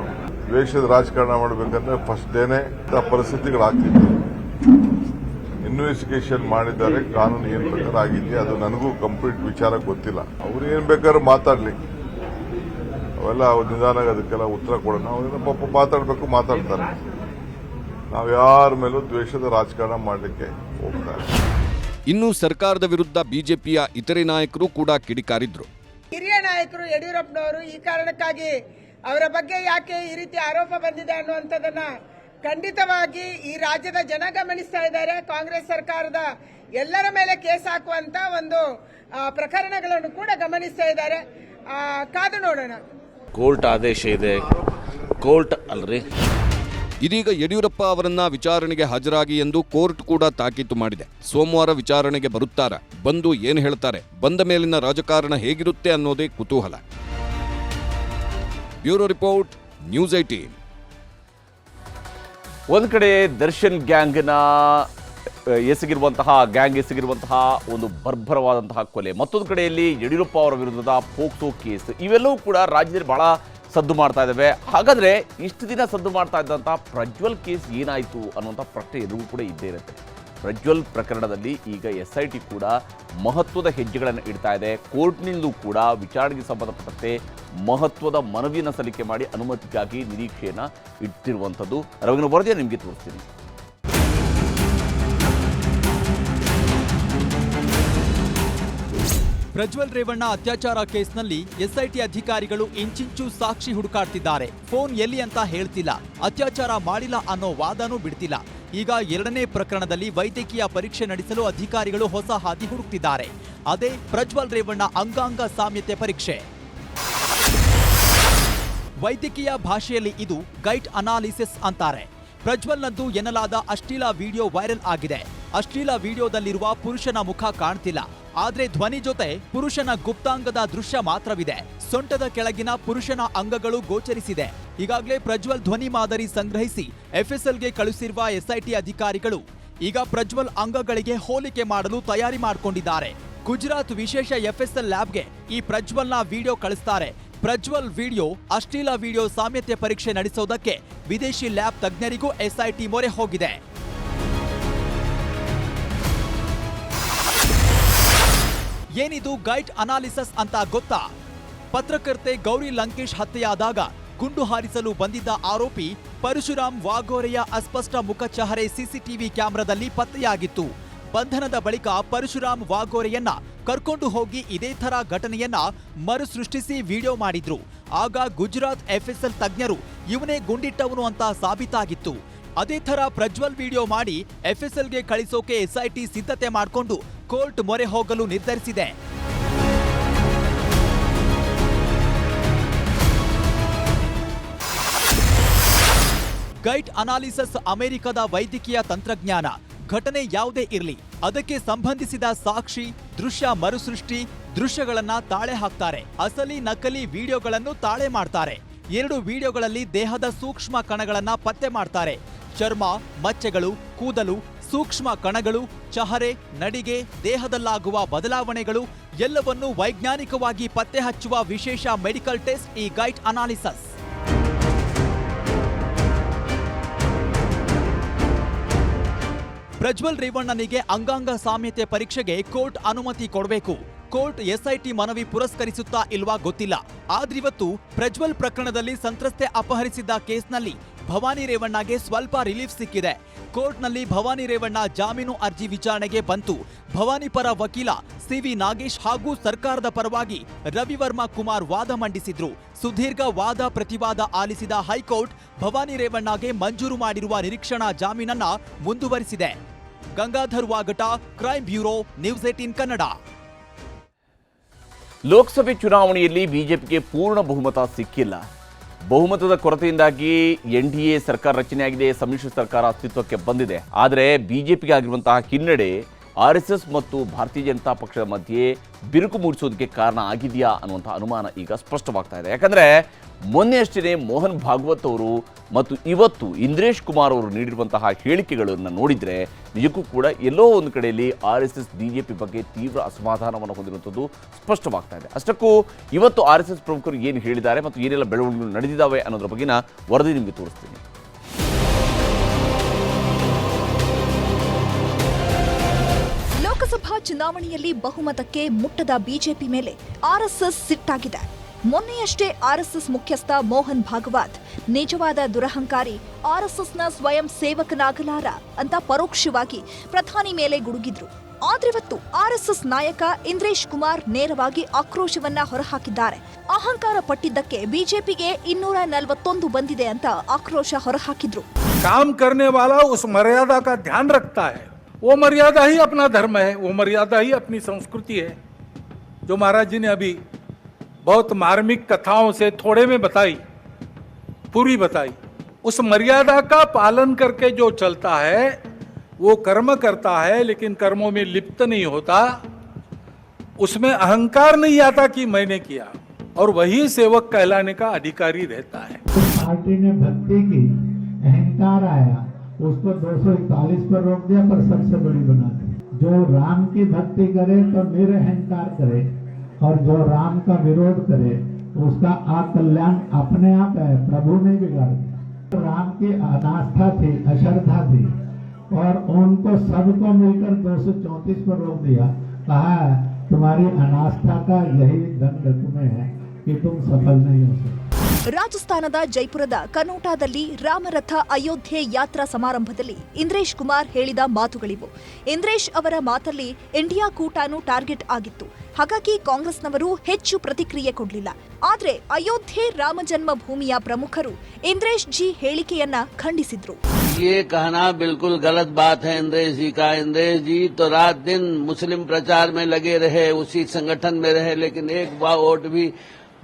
ದ್ವೇಷದ ರಾಜಕಾರಣ ಮಾಡಬೇಕಂದ್ರೆ ಫಸ್ಟ್ ಡೇನೆ ಪರಿಸ್ಥಿತಿಗಳಾಗ್ತಿದೆ. ಇನ್ವೆಸ್ಟಿಗೇಷನ್ ಮಾಡಿದ್ದಾರೆ, ಕಾನೂನು ಏನ್ ಪ್ರಕಾರ ಆಗಿದೆಯಾ ಅದು ನನಗೂ ಕಂಪ್ಲೀಟ್ ವಿಚಾರ ಗೊತ್ತಿಲ್ಲ. ಅವ್ರು ಏನ್ ಬೇಕಾದ್ರೂ ಮಾತಾಡ್ಲಿ, ಅವೆಲ್ಲ ನಿಧಾನ ಅದಕ್ಕೆಲ್ಲ ಉತ್ತರ ಕೊಡೋಣ. ಅವ್ರೇನೋ ಪಾಪ ಮಾತಾಡಬೇಕು, ಮಾತಾಡ್ತಾರೆ. ನಾವು ಯಾರ ಮೇಲೂ ದ್ವೇಷದ ರಾಜಕಾರಣ ಮಾಡಲಿಕ್ಕೆ ಹೋಗ್ತಾರೆ. ಇನ್ನು ಸರ್ಕಾರದ ವಿರುದ್ಧ ಬಿಜೆಪಿಯ ಇತರೆ ನಾಯಕರು ಕೂಡ ಕಿಡಿಕಾರಿದ್ರು. ಹಿರಿಯ ನಾಯಕರು ಯಡಿಯೂರಪ್ಪನವರು ಈ ಕಾರಣಕ್ಕಾಗಿ ಅವರ ಬಗ್ಗೆ ಯಾಕೆ ಈ ರೀತಿ ಆರೋಪ ಬಂದಿದೆ ಅನ್ನುವಂಥದ್ದನ್ನ ಖಂಡಿತವಾಗಿ ಈ ರಾಜ್ಯದ ಜನ ಗಮನಿಸ್ತಾ ಇದ್ದಾರೆ. ಕಾಂಗ್ರೆಸ್ ಸರ್ಕಾರದ ಎಲ್ಲರ ಮೇಲೆ ಕೇಸ್ ಹಾಕುವಂತ ಒಂದು ಪ್ರಕರಣಗಳನ್ನು ಕೂಡ ಗಮನಿಸ್ತಾ ಇದ್ದಾರೆ. ಕಾದು ನೋಡೋಣ. ಕೋರ್ಟ್ ಆದೇಶ ಇದೆ, ಕೋರ್ಟ್ ಅಲ್ರಿ. ಇದೀಗ ಯಡಿಯೂರಪ್ಪ ಅವರನ್ನ ವಿಚಾರಣೆಗೆ ಹಾಜರಾಗಿ ಎಂದು ಕೋರ್ಟ್ ಕೂಡ ತಾಕೀತು ಮಾಡಿದೆ. ಸೋಮವಾರ ವಿಚಾರಣೆಗೆ ಬರುತ್ತಾರಾ? ಬಂದು ಏನು ಹೇಳ್ತಾರೆ? ಬಂದ ಮೇಲಿನ ರಾಜಕಾರಣ ಹೇಗಿರುತ್ತೆ ಅನ್ನೋದೇ ಕುತೂಹಲ. Bureau report, news 18. ಒಂದು ಕಡೆ ದರ್ಶನ್ ಗ್ಯಾಂಗ್ ಎಸಗಿರುವಂತಹ ಒಂದು ಬರ್ಬರವಾದಂತಹ ಕೊಲೆ, ಮತ್ತೊಂದು ಕಡೆಯಲ್ಲಿ ಯಡಿಯೂರಪ್ಪ ಅವರ ವಿರುದ್ಧದ ಪೋಕ್ಸೋ ಕೇಸ್, ಇವೆಲ್ಲವೂ ಕೂಡ ರಾಜ್ಯದಲ್ಲಿ ಬಹಳ ಸದ್ದು ಮಾಡ್ತಾ ಇದ್ದಾವೆ. ಹಾಗಾದರೆ ಇಷ್ಟು ದಿನ ಸದ್ದು ಮಾಡ್ತಾ ಇದ್ದಂಥ ಪ್ರಜ್ವಲ್ ಕೇಸ್ ಏನಾಯಿತು ಅನ್ನುವಂಥ ಪ್ರಶ್ನೆ ಎಲ್ಲರಿಗೂ ಕೂಡ ಇದ್ದೇ ಇರುತ್ತೆ. ಪ್ರಜ್ವಲ್ ಪ್ರಕರಣದಲ್ಲಿ ಈಗ SIT ಕೂಡ ಮಹತ್ವದ ಹೆಜ್ಜೆಗಳನ್ನು ಇಡ್ತಾ ಇದೆ. ಕೋರ್ಟ್ನಿಂದಲೂ ಕೂಡ ವಿಚಾರಣೆಗೆ ಸಂಬಂಧಪಟ್ಟಂತೆ ಮಹತ್ವದ ಮನವಿಯನ್ನು ಸಲ್ಲಿಕೆ ಮಾಡಿ ಅನುಮತಿಗಾಗಿ ನಿರೀಕ್ಷೆಯನ್ನು ಇಟ್ಟಿರುವಂಥದ್ದು. ರವಿನ ವರದಿಯನ್ನು ನಿಮಗೆ ತೋರಿಸ್ತೀನಿ. ಪ್ರಜ್ವಲ್ ರೇವಣ್ಣ ಅತ್ಯಾಚಾರ ಕೇಸ್ನಲ್ಲಿ ಎಸ್ಐಟಿ ಅಧಿಕಾರಿಗಳು ಇಂಚಿಂಚು ಸಾಕ್ಷಿ ಹುಡುಕಾಡ್ತಿದ್ದಾರೆ. ಫೋನ್ ಎಲ್ಲಿ ಅಂತ ಹೇಳ್ತಿಲ್ಲ, ಅತ್ಯಾಚಾರ ಮಾಡಿಲ್ಲ ಅನ್ನೋ ವಾದನೂ ಬಿಡ್ತಿಲ್ಲ. ಈಗ 2ನೇ ಪ್ರಕರಣದಲ್ಲಿ ವೈದ್ಯಕೀಯ ಪರೀಕ್ಷೆ ನಡೆಸಲು ಅಧಿಕಾರಿಗಳು ಹೊಸ ಹಾದಿ ಹುಡುಕ್ತಿದ್ದಾರೆ. ಅದೇ ಪ್ರಜ್ವಲ್ ರೇವಣ್ಣ ಅಂಗಾಂಗ ಸಾಮ್ಯತೆ ಪರೀಕ್ಷೆ. ವೈದ್ಯಕೀಯ ಭಾಷೆಯಲ್ಲಿ ಇದು ಗೈಟ್ ಅನಾಲಿಸಿಸ್ ಅಂತಾರೆ. ಪ್ರಜ್ವಲ್ನದ್ದು ಎನ್ನಲಾದ ಅಶ್ಲೀಲ ವಿಡಿಯೋ ವೈರಲ್ ಆಗಿದೆ. ಅಶ್ಲೀಲ ವಿಡಿಯೋದಲ್ಲಿರುವ ಪುರುಷನ ಮುಖ ಕಾಣ್ತಿಲ್ಲ, ಆದ್ರೆ ಧ್ವನಿ ಜೊತೆ ಪುರುಷನ ಗುಪ್ತಾಂಗದ ದೃಶ್ಯ ಮಾತ್ರವಿದೆ. ಸೊಂಟದ ಕೆಳಗಿನ ಪುರುಷನ ಅಂಗಗಳು ಗೋಚರಿಸಿದೆ. ಈಗಾಗಲೇ ಪ್ರಜ್ವಲ್ ಧ್ವನಿ ಮಾದರಿ ಸಂಗ್ರಹಿಸಿ ಎಫ್ಎಸ್ಎಲ್ಗೆ ಕಳುಹಿಸಿರುವ ಎಸ್ಐಟಿ ಅಧಿಕಾರಿಗಳು ಈಗ ಪ್ರಜ್ವಲ್ ಅಂಗಗಳಿಗೆ ಹೋಲಿಕೆ ಮಾಡಲು ತಯಾರಿ ಮಾಡಿಕೊಂಡಿದ್ದಾರೆ. ಗುಜರಾತ್ ವಿಶೇಷ ಎಫ್ಎಸ್ಎಲ್ ಲ್ಯಾಬ್ಗೆ ಈ ಪ್ರಜ್ವಲ್ನ ವಿಡಿಯೋ ಕಳಿಸ್ತಾರೆ. ಪ್ರಜ್ವಲ್ ವಿಡಿಯೋ ಅಶ್ಲೀಲ ವಿಡಿಯೋ ಸಾಮ್ಯತೆ ಪರೀಕ್ಷೆ ನಡೆಸೋದಕ್ಕೆ ವಿದೇಶಿ ಲ್ಯಾಬ್ ತಜ್ಞರಿಗೂ ಎಸ್ಐಟಿ ಮೊರೆ ಹೋಗಿದೆ. ಏನಿದು ಗೈಟ್ ಅನಾಲಿಸಿಸ್ ಅಂತ ಗೊತ್ತಾ? ಪತ್ರಕರ್ತೆ ಗೌರಿ ಲಂಕೇಶ್ ಹತ್ಯೆಯಾದಾಗ ಗುಂಡು ಹಾರಿಸಲು ಬಂದಿದ್ದ ಆರೋಪಿ ಪರಶುರಾಮ್ ವಾಗೋರೆಯ ಅಸ್ಪಷ್ಟ ಮುಖಚಹರೆ ಸಿಸಿಟಿವಿ ಕ್ಯಾಮೆರಾದಲ್ಲಿ ಪತ್ತೆಯಾಗಿತ್ತು. ಬಂಧನದ ಬಳಿಕ ಪರಶುರಾಮ್ ವಾಗೋರೆಯನ್ನ ಕರ್ಕೊಂಡು ಹೋಗಿ ಇದೇ ಥರ ಘಟನೆಯನ್ನ ಮರುಸೃಷ್ಟಿಸಿ ವಿಡಿಯೋ ಮಾಡಿದ್ರು. ಆಗ ಗುಜರಾತ್ ಎಫ್ಎಸ್ಎಲ್ ತಜ್ಞರು ಇವನೇ ಗುಂಡಿಟ್ಟವನು ಅಂತ ಸಾಬೀತಾಗಿತ್ತು. ಅದೇ ಥರ ಪ್ರಜ್ವಲ್ ವಿಡಿಯೋ ಮಾಡಿ ಎಫ್ಎಸ್ಎಲ್ಗೆ ಕಳಿಸೋಕೆ ಎಸ್ಐಟಿ ಸಿದ್ಧತೆ ಮಾಡಿಕೊಂಡು ಕೋರ್ಟ್ ಮೊರೆ ಹೋಗಲು ನಿರ್ಧರಿಸಿದೆ. ಗೈಟ್ ಅನಾಲಿಸಿಸ್ ಅಮೆರಿಕದ ವೈದ್ಯಕೀಯ ತಂತ್ರಜ್ಞಾನ. ಘಟನೆ ಯಾವುದೇ ಇರಲಿ, ಅದಕ್ಕೆ ಸಂಬಂಧಿಸಿದ ಸಾಕ್ಷಿ, ದೃಶ್ಯ ಮರುಸೃಷ್ಟಿ, ದೃಶ್ಯಗಳನ್ನ ತಾಳೆ ಹಾಕ್ತಾರೆ. ಅಸಲಿ ನಕಲಿ ವಿಡಿಯೋಗಳನ್ನು ತಾಳೆ ಮಾಡ್ತಾರೆ. 2 ವಿಡಿಯೋಗಳಲ್ಲಿ ದೇಹದ ಸೂಕ್ಷ್ಮ ಕಣಗಳನ್ನ ಪತ್ತೆ ಮಾಡ್ತಾರೆ. ಚರ್ಮ, ಮಚ್ಚೆಗಳು, ಕೂದಲು, ಸೂಕ್ಷ್ಮ ಕಣಗಳು, ಚಹರೆ, ನಡಿಗೆ, ದೇಹದಲ್ಲಾಗುವ ಬದಲಾವಣೆಗಳು ಎಲ್ಲವನ್ನೂ ವೈಜ್ಞಾನಿಕವಾಗಿ ಪತ್ತೆ ಹಚ್ಚುವ ವಿಶೇಷ ಮೆಡಿಕಲ್ ಟೆಸ್ಟ್ ಈ ಗೈಟ್ ಅನಾಲಿಸಿಸ್. ಪ್ರಜ್ವಲ್ ರೇವಣ್ಣನಿಗೆ ಅಂಗಾಂಗ ಸಾಮ್ಯತೆ ಪರೀಕ್ಷೆಗೆ ಕೋರ್ಟ್ ಅನುಮತಿ ಕೊಡಬೇಕು. ಕೋರ್ಟ್ ಎಸ್ಐಟಿ ಮನವಿ ಪುರಸ್ಕರಿಸುತ್ತಾ ಇಲ್ವಾ ಗೊತ್ತಿಲ್ಲ. ಆದ್ರಿವತ್ತು ಪ್ರಜ್ವಲ್ ಪ್ರಕರಣದಲ್ಲಿ ಸಂತ್ರಸ್ತೆ ಅಪಹರಿಸಿದ್ದ ಕೇಸ್ನಲ್ಲಿ ಭವಾನಿ ರೇವಣ್ಣಗೆ ಸ್ವಲ್ಪ ರಿಲೀಫ್ ಸಿಕ್ಕಿದೆ. ಕೋರ್ಟ್ನಲ್ಲಿ ಭವಾನಿ ರೇವಣ್ಣ ಜಾಮೀನು ಅರ್ಜಿ ವಿಚಾರಣೆಗೆ ಬಂತು. ಭವಾನಿ ಪರ ವಕೀಲ ಸಿವಿ ನಾಗೇಶ್ ಹಾಗೂ ಸರ್ಕಾರದ ಪರವಾಗಿ ರವಿವರ್ಮ ಕುಮಾರ್ ವಾದ ಮಂಡಿಸಿದ್ರು. ಸುದೀರ್ಘ ವಾದ ಪ್ರತಿವಾದ ಆಲಿಸಿದ ಹೈಕೋರ್ಟ್ ಭವಾನಿ ರೇವಣ್ಣಗೆ ಮಂಜೂರು ಮಾಡಿರುವ ನಿರೀಕ್ಷಣಾ ಜಾಮೀನನ್ನ ಮುಂದುವರಿಸಿದೆ. Gangadhar ವಾಗಟ, crime bureau, news 18 Kannada. ಲೋಕಸಭೆ ಚುನಾವಣೆಯಲ್ಲಿ ಬಿಜೆಪಿಗೆ ಪೂರ್ಣ ಬಹುಮತ ಸಿಕ್ಕಿಲ್ಲ. ಬಹುಮತದ ಕೊರತೆಯಿಂದಾಗಿ ಎನ್ಡಿಎ ಸರ್ಕಾರ ರಚನೆಯಾಗಿದೆ, ಸಮ್ಮಿಶ್ರ ಸರ್ಕಾರ ಅಸ್ತಿತ್ವಕ್ಕೆ ಬಂದಿದೆ. ಆದರೆ ಬಿಜೆಪಿಗೆ ಆಗಿರುವಂತಹ ಹಿನ್ನಡೆ ಆರ್ಎಸ್ಎಸ್ ಮತ್ತು ಭಾರತೀಯ ಜನತಾ ಪಕ್ಷದ ಮಧ್ಯೆ ಬಿರುಕು ಮೂಡಿಸೋದಕ್ಕೆ ಕಾರಣ ಆಗಿದೆಯಾ ಅನ್ನುವಂಥ ಅನುಮಾನ ಈಗ ಸ್ಪಷ್ಟವಾಗ್ತಾ ಇದೆ. ಯಾಕಂದರೆ ಮೊನ್ನೆಯಷ್ಟೇ ಮೋಹನ್ ಭಾಗವತ್ ಅವರು ಮತ್ತು ಇವತ್ತು ಇಂದ್ರೇಶ್ ಕುಮಾರ್ ಅವರು ನೀಡಿರುವಂತಹ ಹೇಳಿಕೆಗಳನ್ನು ನೋಡಿದರೆ ನಿಜಕ್ಕೂ ಕೂಡ ಎಲ್ಲೋ ಒಂದು ಕಡೆಯಲ್ಲಿ ಆರ್ಎಸ್ಎಸ್ ಬಿಜೆಪಿ ಬಗ್ಗೆ ತೀವ್ರ ಅಸಮಾಧಾನವನ್ನು ಹೊಂದಿರುವಂಥದ್ದು ಸ್ಪಷ್ಟವಾಗ್ತಾ ಇದೆ. ಅಷ್ಟಕ್ಕೂ ಇವತ್ತು ಆರ್ಎಸ್ಎಸ್ ಪ್ರಮುಖರು ಏನು ಹೇಳಿದ್ದಾರೆ ಮತ್ತು ಏನೆಲ್ಲ ಬೆಳವಣಿಗೆಗಳು ನಡೆದಿದ್ದಾವೆ ಅನ್ನೋದ್ರ ಬಗ್ಗೆನ ವರದಿ ನಿಮಗೆ ತೋರಿಸ್ತೀನಿ. ಲೋಕಸಭಾ ಚುನಾವಣೆಯಲ್ಲಿ ಬಹುಮತಕ್ಕೆ ಮುಟ್ಟದ ಬಿಜೆಪಿ ಮೇಲೆ ಆರ್ಎಸ್ಎಸ್ ಸಿಟ್ಟಾಗಿದೆ. ಮೊನ್ನೆಯಷ್ಟೇ ಆರ್ಎಸ್ಎಸ್ ಮುಖ್ಯಸ್ಥ ಮೋಹನ್ ಭಾಗವತ್ ನಿಜವಾದ ದುರಹಂಕಾರಿ, ಆರ್ಎಸ್ಎಸ್ನ ಸ್ವಯಂ ಸೇವಕನಾಗಲಾರ ಅಂತ ಪರೋಕ್ಷವಾಗಿ ಪ್ರಧಾನಿ ಮೇಲೆ ಗುಡುಗಿದ್ರು. ಆದ್ರಿವತ್ತು ಆರ್ಎಸ್ಎಸ್ ನಾಯಕ ಇಂದ್ರೇಶ್ ಕುಮಾರ್ ನೇರವಾಗಿ ಆಕ್ರೋಶವನ್ನ ಹೊರಹಾಕಿದ್ದಾರೆ. ಅಹಂಕಾರ ಪಟ್ಟಿದ್ದಕ್ಕೆ ಬಿಜೆಪಿಗೆ 241 ಬಂದಿದೆ ಅಂತ ಆಕ್ರೋಶ ಹೊರಹಾಕಿದ್ರು. काम करने वाला उस मर्यादा का ध्यान रखता है. वो मर्यादा ही अपना धर्म है, वो मर्यादा ही अपनी संस्कृति है, जो महाराज जी ने अभी बहुत मार्मिक कथाओं से थोड़े में बताई, पूरी बताई. उस मर्यादा का पालन करके जो चलता है वो कर्म करता है, लेकिन कर्मों में लिप्त नहीं होता. उसमें अहंकार नहीं आता कि मैंने किया, और वही सेवक कहलाने का अधिकारी रहता है. पार्टी ने भक्ति की, अहंकार आया, उसको 241 पर रोक दिया, पर सबसे बड़ी बना दी. जो राम की भक्ति करे तो निरअहंकार करे, और जो राम का विरोध करे उसका अकल्याण अपने आप है, प्रभु नहीं बिगाड़ते. राम की अनास्था थी, अश्रद्धा थी, और उनको सबको मिलकर 234 पर रोक दिया. कहा तुम्हारी अनास्था का यही दंड तुम्हें है कि तुम सफल नहीं हो सकते. ರಾಜಸ್ಥಾನದ ಜೈಪುರದ ಕನೋಟಾದಲ್ಲಿ ರಾಮರಥ ಅಯೋಧ್ಯೆ ಯಾತ್ರಾ ಸಮಾರಂಭದಲ್ಲಿ ಇಂದ್ರೇಶ್ ಕುಮಾರ್ ಹೇಳಿದ ಮಾತುಗಳಿವು. ಇಂದ್ರೇಶ್ ಅವರ ಮಾತಲ್ಲಿ ಇಂಡಿಯಾ ಕೂಟನೂ ಟಾರ್ಗೆಟ್ ಆಗಿತ್ತು. ಹಾಗಾಗಿ ಕಾಂಗ್ರೆಸ್ನವರು ಹೆಚ್ಚು ಪ್ರತಿಕ್ರಿಯೆ ಕೊಡಲಿಲ್ಲ. ಆದ್ರೆ ಅಯೋಧ್ಯೆ ರಾಮ ಜನ್ಮಭೂಮಿಯ ಪ್ರಮುಖರು ಇಂದ್ರೇಶ್ ಜಿ ಹೇಳಿಕೆಯನ್ನ ಖಂಡಿಸಿದ್ರು. ये कहना बिल्कुल गलत बात है इंद्रेश जी का। इंद्रेश जी तो रात दिन मुस्लिम प्रचार में लगे रहे, उसी संगठन में रहे, लेकिन एक वोट भी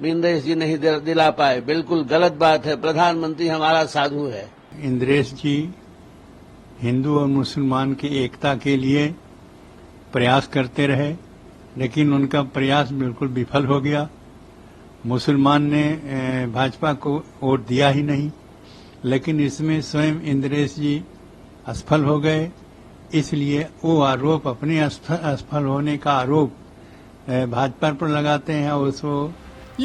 इंद्रेश जी नहीं दिला पाए। बिल्कुल गलत बात है। प्रधानमंत्री हमारा साधु है। इंद्रेश जी हिंदू और मुसलमान की एकता के लिए प्रयास करते रहे, लेकिन उनका प्रयास बिल्कुल विफल हो गया। मुसलमान ने भाजपा को वोट दिया ही नहीं, लेकिन इसमें स्वयं इंद्रेश जी असफल हो गए। इसलिए वो आरोप, अपने असफल होने का आरोप भाजपा पर लगाते हैं और उसको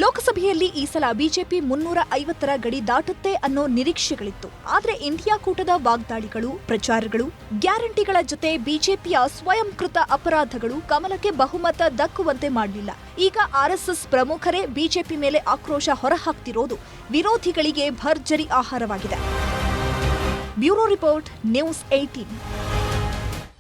ಲೋಕಸಭೆಯಲ್ಲಿ ಈ ಸಲ ಬಿಜೆಪಿ 350ರ ಗಡಿ ದಾಟುತ್ತೆ ಅನ್ನೋ ನಿರೀಕ್ಷೆಗಳಿತ್ತು. ಆದ್ರೆ ಇಂಡಿಯಾ ಕೂಟದ ವಾಗ್ದಾಳಿಗಳು, ಪ್ರಚಾರಗಳು, ಗ್ಯಾರಂಟಿಗಳ ಜೊತೆ ಬಿಜೆಪಿಯ ಸ್ವಯಂಕೃತ ಅಪರಾಧಗಳು ಕಮಲಕ್ಕೆ ಬಹುಮತ ದಕ್ಕುವಂತೆ ಮಾಡಲಿಲ್ಲ. ಈಗ ಆರ್ಎಸ್ಎಸ್ ಪ್ರಮುಖರೇ ಬಿಜೆಪಿ ಮೇಲೆ ಆಕ್ರೋಶ ಹೊರಹಾಕ್ತಿರೋದು ವಿರೋಧಿಗಳಿಗೆ ಭರ್ಜರಿ ಆಹಾರವಾಗಿದೆ. Bureau report, news 18.